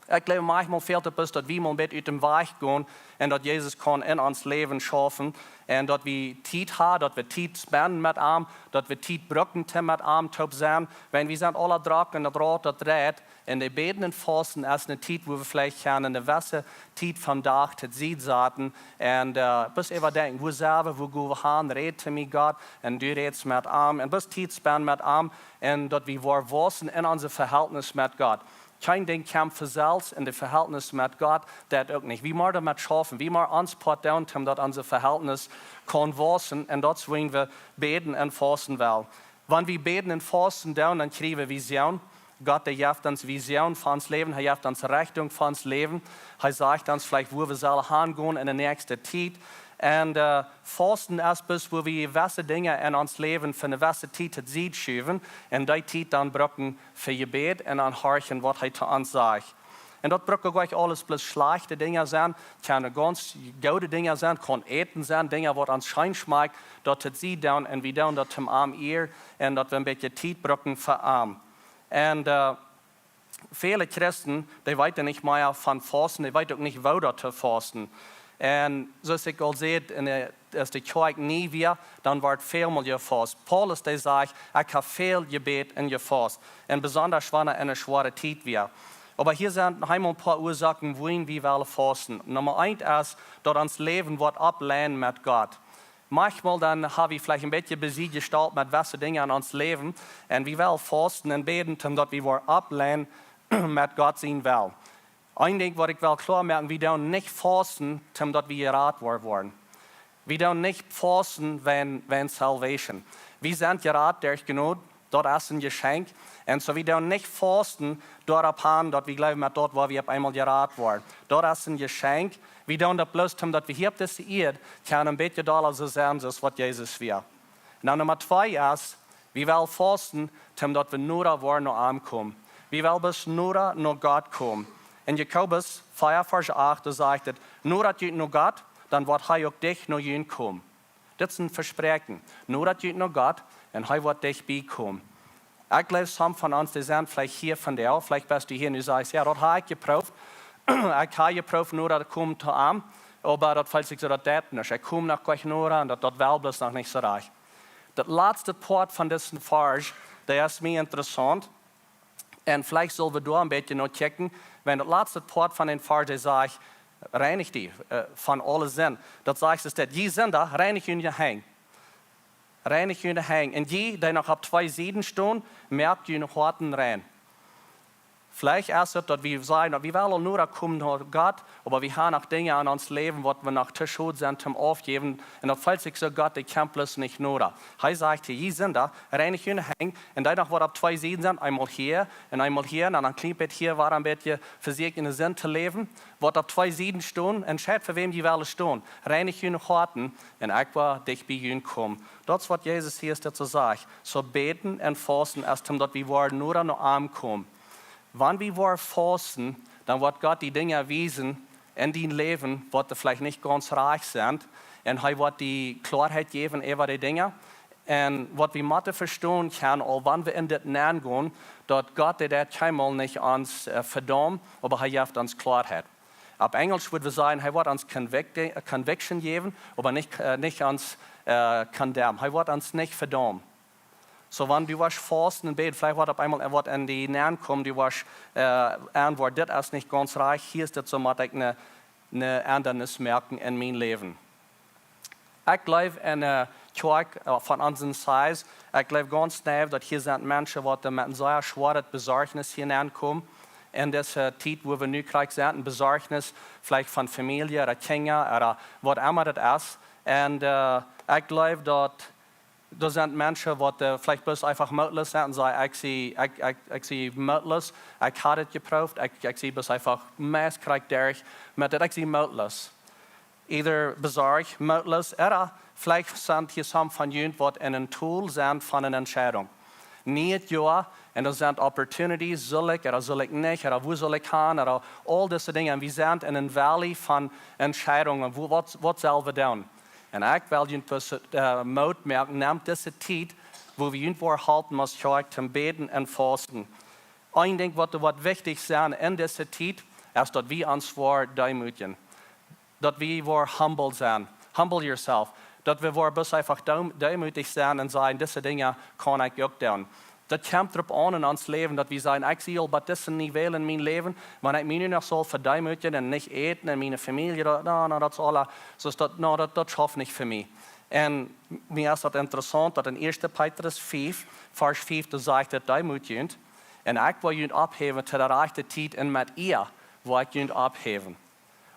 Ich glaube, manchmal fehlt es, dass wir mal ein bisschen aus dem Weg gehen und dass Jesus kann in uns Leben schaffen und dass wir Zeit haben, dass wir Zeit spenden mit ihm, dass wir Zeit brücken mit ihm zu sein. Wenn wir sind alle drauf und das dreht, in der Beten und Fasten ist eine Zeit, wo wir vielleicht eine gewisse Zeit vom Tag zu sehen sollten und bis wir denken, wo sind wir, wo gehen wir hin, redet mit Gott und du redest mit ihm und bis Zeit spenden mit ihm und dass wir wahrwassen in unser Verhältnis mit Gott. Kein Ding kämpft für selbst in dem Verhältnis mit Gott, das auch nicht. Wie wir damit schaffen, wie wir uns portieren, dass unser Verhältnis kann wachsen und das wollen wir beten und fasten wollen. Wenn wir beten und fasten, dann kriegen wir Vision. Gott, der gibt uns Vision für uns Leben, er gibt uns Richtung für uns Leben. Er sagt uns vielleicht, wo wir sollen hingehen in der nächsten Zeit. Und fasten ist bis, wo wir gewisse Dinge in uns Leben für eine gewisse Zeit zu sehen schieben und die Zeit dann brauchen für Gebet und dann horchen, was er zu uns sagt. Und das braucht gleich alles bloß schlechte Dinge sein, kann ganz gute Dinge sein, kann Eten sein, Dinge, die uns Schein schmeckt, dort zu sehen und wir dann dort zum Arm ihr und dort wir ein bisschen Zeit brauchen für Arm. Und viele Christen, die wissen nicht mehr von Fasten, die wissen auch nicht, wo dort zu fasten. Und so ist es auch sehe, als die Kirche nie wieder, dann wird vielmal gefasst. Paulus, der sagt, ich habe viel Gebet und gefasst. Und besonders, wenn eine schwere Zeit wird. Aber hier sind noch einmal ein paar Ursachen, wohin wir wollen fasten. Nummer 1 ist, dass uns Leben wird ablehnen mit Gott. Manchmal dann habe ich vielleicht ein bisschen besiegt gestaltet mit welchen Dingen in uns Leben. Und wir wollen fasten und beten, dass wir ablehnen mit Gott sein will. Ein Ding, was ich will klar merken, wir dürfen nicht fasten, damit wir gerettet werden. Wir dürfen nicht fasten, wenn Salvation. Wir sind gerettet durch Gnade, dort ist ein Geschenk. Und so wir dürfen nicht fasten, dort dass wir glauben, dort, wo wir einmal gerettet werden. Dort ist ein Geschenk. Wir dürfen das bloß, damit wir hier auf dieser Erde ein bisschen Dollar so sein, was Jesus will. Und dann Nummer 2 ist, Wie will fasten, damit wir nur da noch ankommen. Wie will bis nur noch Gott kommen. In Jakobus 4, Vers 8, da sagt es, nur dat je noch Gott, dann wird er auch dich noch kommen. Das ist ein Versprechen. Nur dat je noch Gott, und er wird dich bekommen. Ich glaube, some von uns, die sind vielleicht hier von dir, vielleicht bist du hier und du sagst, ja, das habe ich geprüft. Ich habe geprüft, nur dass ich komme zu ihm, aber das fällt sich so das nicht. Ich komme nach euch nur und das will bloß noch nicht so reich. Das letzte Part von diesem Vers, der ist mir interessant. Und vielleicht sollen wir da ein bisschen noch checken, wenn das letzte Part von den Vers, der sagt, reinig die von allen Sinn. Das sagt es, dass die Sünder reinig in ihr Hang. Reinig in ihr Hang. Und die, die noch auf 2 Seiten stehen, merkt ihr noch harten rein. Vielleicht erst, dass wir sagen, wir wollen nur kommen nach Gott, aber wir haben auch Dinge an uns Leben, was wir nach Tisch sind, zum Aufgeben. Und das fällt sich so Gott, die kämpft bloß nicht nur. Er sagt, die sind da, reinig in Hang, und dann noch, was auf 2 Seiten sind, einmal hier, und dann ein kleines hier war ein bisschen für sich in den Sinn zu leben, was auf 2 Seiten stehen, entscheidet für wem die wollen stehen. Reinig in Harten, und ich war dich bei ihnen kommen. Das ist, was Jesus hier dazu sagt. So beten und fasten, erst damit wir wollen nur noch ankommen. Wenn wir fasten, dann wird Gott die Dinge erwiesen in dein Leben, die vielleicht nicht ganz reich sind. Und er wird die Klarheit geben über die Dinge. Und was wir mit verstehen können, auch wenn wir in das Nähen gehen, dass Gott das keinmal nicht uns verdammt, aber er gibt uns Klarheit. Auf Englisch würde wir sagen, er wird uns Conviction geben, aber nicht uns condemn. Er wird uns nicht verdammen. So, wenn du fasten und beten, vielleicht wird auf einmal in die Nähe kommen, du antwortet, das ist nicht ganz reich, hier ist das so, dass ich eine Ändernis merken in meinem Leben. Ich glaube in der Kirche von unserem Size, ich glaube ganz naiv, dass hier sind Menschen, die mit einer sehr schweren Besorgnis hineinkommen. In dieser Zeit, wo wir nu kriegen, sind eine Besorgnis, vielleicht von Familie oder Kinder oder was immer das ist. Und ich glaube, dass da sind Menschen, die vielleicht bloß einfach mutlos sind und sagen, ich sehe mutlos, ich habe es geprüft, ich sehe bloß einfach, meist kriege durch, mit ich sehe mutlos. Either besorgt, mutlos, oder vielleicht sind hier some von ihnen, die ein Tool sind von einer Entscheidung. Nicht ja, und das sind Opportunities, soll ich oder soll ich nicht, oder wo soll ich hin, oder all diese Dinge. Und wir sind in einem Valley von Entscheidungen, was sollen wir tun? Und ich will Ihnen Mut merken, nehmt diese Zeit, wo wir uns halten müssen, zum Beten und Fasten. Ein Ding, was wichtig ist in dieser Zeit, ist, dass wir uns demütigen. Dass wir humble sind. Humble yourself. Dass wir bis einfach demütig sind und sagen, diese Dinge kann ich auch tun. Das kommt darauf an in uns Leben, dass wir sagen, ich sehe aber das Niveau in meinem Leben, wenn ich mich noch so verdemütigen und nicht eten in meine Familie, das ist alles, das schafft nicht für mich. Und mir ist das interessant, dass in 1. Petrus 5, Vers 5, da sagt er, demütigend, und ich will ihn abheben zu der rechten Zeit und mit ihr will ich ihn abheben.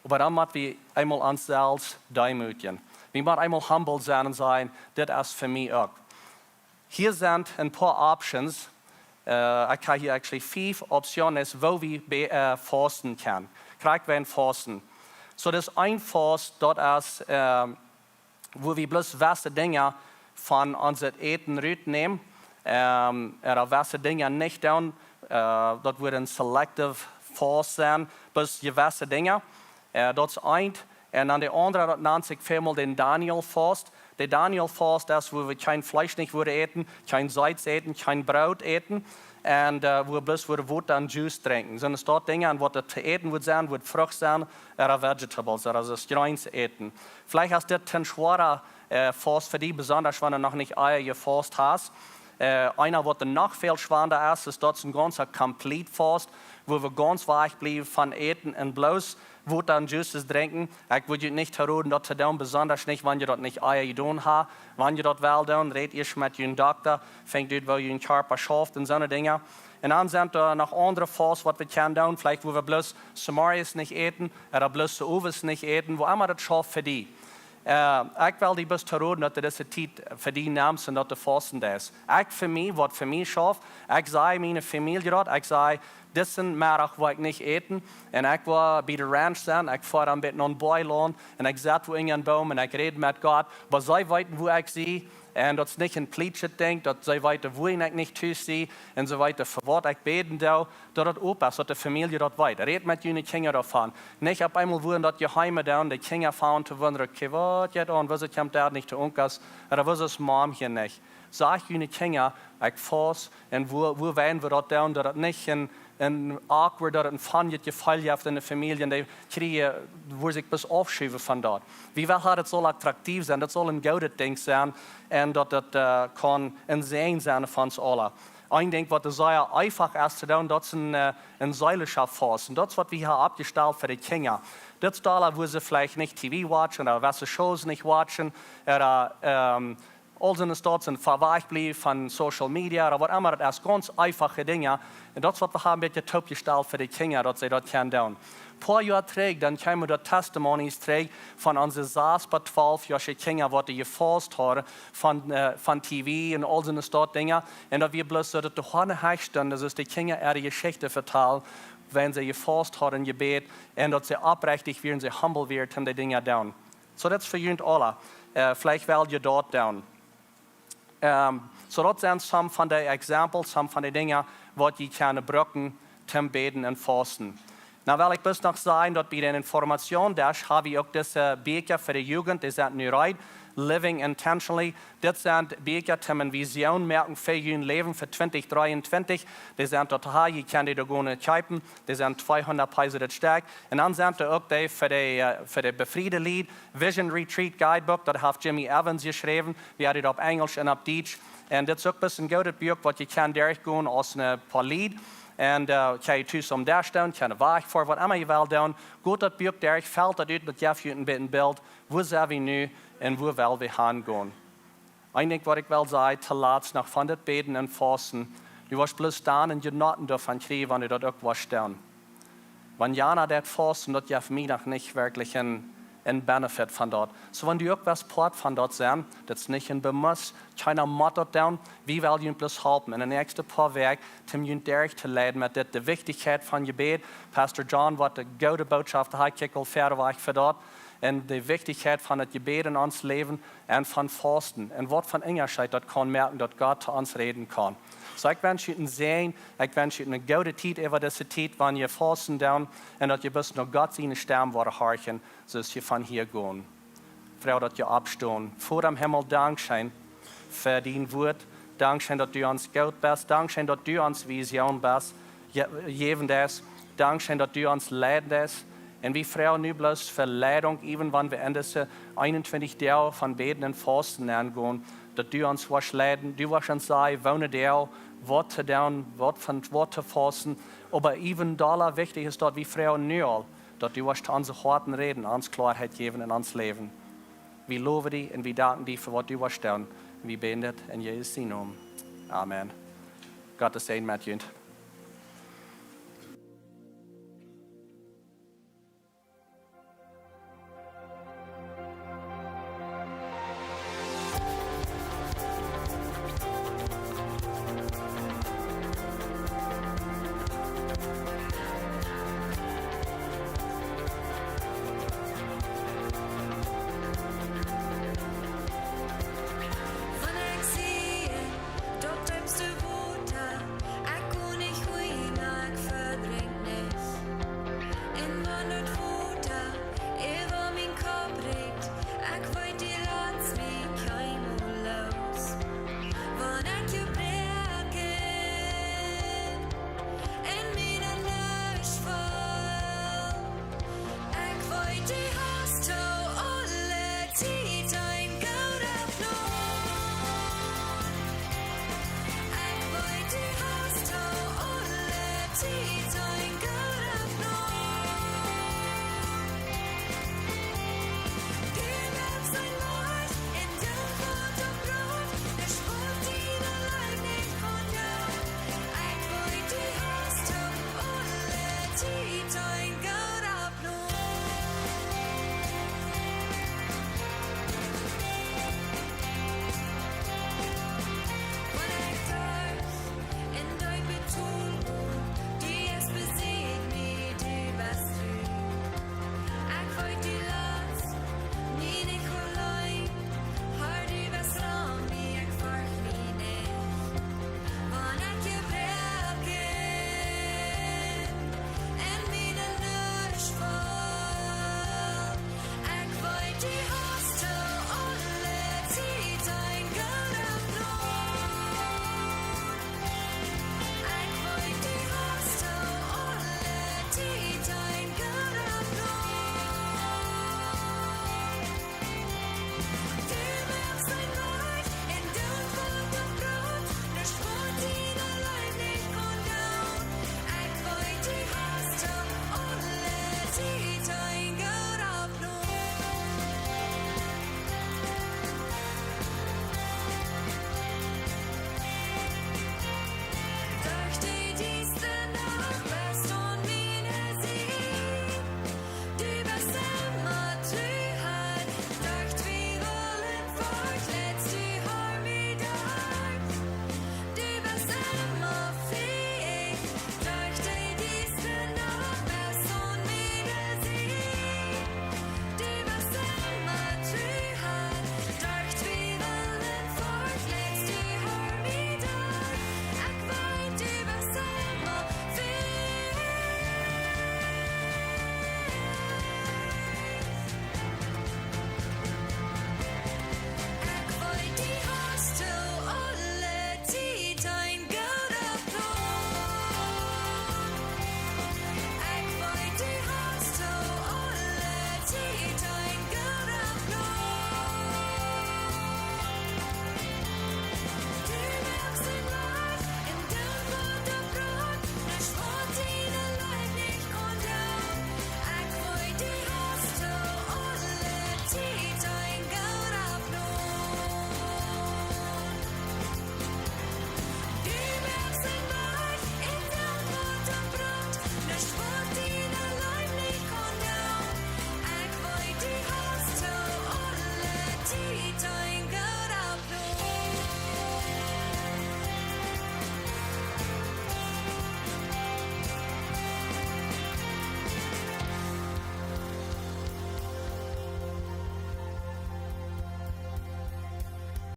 Aber dann müssen wir einmal uns selbst demütigen. Wir müssen einmal humble sein und sagen, das ist für mich auch. Hier sind ein paar Options. Ich habe hier actually 5 Optionen, wo wir fasten können. Kriegen wir ein Fasten. So, das ein Fast, das ist, wo wir bloß gewisse Dinge von unserem Eten nehmen, oder gewisse Dinge nicht tun. Das wird ein Selective Fast sein, bloß gewisse Dinge. Das ist ein. Und dann der andere, das nennt sich vielmal den Daniel-Fast. Der Daniel-Fast ist, wo wir kein Fleisch nicht eten, kein Salz eten, kein Brot eten. Und wo wir bloß Wasser und Juice trinken. Sondern es dort Dinge, an was zu eten wird sein, wird Frucht sein, oder Vegetables, oder also Grains eten. Vielleicht ist das ein schwerer Fast für dich, besonders wenn du noch nicht Eier gefasst hast. Einer, was noch viel schwerer ist dort ein ganzer Complete Fast, wo wir ganz weich bleiben von Eten und bloß Wasser und Juices trinken. Ich würde nicht verraten, das zu tun, besonders nicht, wenn ihr dort nicht Eier getan habt. Wenn ihr dort will tun, redet ihr mit eurem Doktor, fängt ihr, wo ihr den Körper schafft und so eine Dinge. Und dann sind da noch andere Fasts, was wir können tun, vielleicht wo wir bloß Samaris nicht eten, oder bloß Uwes nicht eten, wo immer das schafft für die. Ich will die bis verraten, dass diese Zeit für die nimmst und dass du fasten ist. Ich für mich, was für mich schafft, ich sage meine Familie dort, ich sage, Diesen Mittag war ich nicht eten. Und ich war bei der Ranch sein. Ich fahre ein bisschen an den Bäulen. Und ich saß wo in einem Baum und ich rede mit Gott. Aber sie weiten, wo ich sie. Und das nicht ein Pleitschet denkt, dass sie weiter, wo ich nicht tue und so weiter. Für was ich beten da, dass das aufpasst, dass die Familie dort weiter. Red mit jenen Kindern davon. Nicht auf einmal wurden dort Geheime da und die Kinder fahren zu wundern, okay, was geht an, was kommt da nicht zu Onkas, oder was ist Mom hier nicht. Sag jenen Kinder, ich fass, und wo werden wir dort da, dass das nicht ein awkward, dass ein Fun gefallen hat in der Familie, und die kriegen, wo sich bis aufschieben von dort. Wie will das soll attraktiv sein, das soll ein gutes Ding sein, und das kann ein Sehen sein von uns alle. Ein Ding, was sehr einfach ist zu tun, das ist ein Säulenschaft. Und das, was wir hier abgestellt für die Kinder. Das ist da, wo sie vielleicht nicht TV watchen, oder was Shows nicht watchen, oder all sind dort sind verweicht blieb von Social Media oder was immer. Das ist ganz einfache Dinge. Und das, was wir haben, wird getauft gestellt für die Kinder, dass sie dort können tun. Ein paar Jahre trägt, dann können wir dort Testimonies trägt von unseren 6 bis 12-jährigen Kindern, die gefasst haben von TV und all sind dort Dinge. Und dass wir bloß so, dass die Horne herstellen, dass die Kinder ihre Geschichte vertellen, wenn sie gefasst haben in Gebet und dass sie aufrichtig werden, sie humble werden, die Dinge tun. So, das ist für uns alle. Vielleicht wollt ihr dort tun. So das sind some von den Exemplen, some von den Dingen, die ich kann brauchen zum Beten und Fasten. Na, will ich bis noch sagen, dass bei den Informationen, da habe ich auch diese Bücher für die Jugend, die sind neu rein, Living Intentionally. Das sind Bücher, die eine Vision merken für ihr Leben für 2023. Die sind total, ich kann die da gerne kaufen. Die sind 200 Preise das stark. Und dann sind da auch die für die befriedete Lied, Vision Retreat Guidebook, das hat Jimmy Evans geschrieben. Wir haben das auf Englisch und auf Deutsch. Und das ist auch ein bisschen ein gutes Buch, was ich kann durchgehen aus ein paar Lied. Und kan je thuis om daar staan, kan je wacht voor wat immer je wil doen. Goed dat buik daar, fällt dat uit met Jeff een beetje beeld. Wo zijn we nu en wo willen we gaan gaan? Eindelijk wat ik wil zeggen, te laatst nog van het beden en fasten. Du was bloß staan en je noten davon kriegen, wanneer dat ook was staan. Wanneer Jana dat fasten, dat je mij nog niet wirklich een benefit van dat. So wenn du auch was Port von dort sein, das ist nicht ein Bemuss, keiner Motto down, wie will du bloß helfen? In den nächsten paar Wochen, zum jün derich zu leiden mit der Wichtigkeit von Gebet. Pastor John, was die gute Botschaft hat, kickel fertig für dort. Und die Wichtigkeit von dem Gebet in uns Leben und von Fasten. Und was von Engerscheid dort kann merken, dass Gott zu uns reden kann. So ich wünsche Ihnen sehen, ich wünsche Ihnen eine gute Zeit über diese Zeit, wenn ihr fasten down und dass ihr bis noch Gott seine Stimme horchen, so dass ihr von hier gehen. Frau, dass ihr abstehen. Vor dem Himmel Dankeschön für dein Wort. Dankeschön, dass du uns gut bist. Dankeschön, dass du uns Vision bist. Geben das. Dankeschön, dass du uns leidest. Und wir Frau nu bloß für Leitung, even wenn wir in diese 21 Tage von Beten und Fasten angehen, dass du uns was leiden, du was uns sagen, wohne dir, was zu tun, was zu fasten. Aber even da wichtig ist dort, wie Frau nu, dass du was zu unseren Harten reden, uns Klarheit geben in uns Leben. Wir loben dich und wir danken dir für was du was tun. Wir beten in Jesu Namen. Amen. Gottes Segen mit euch. See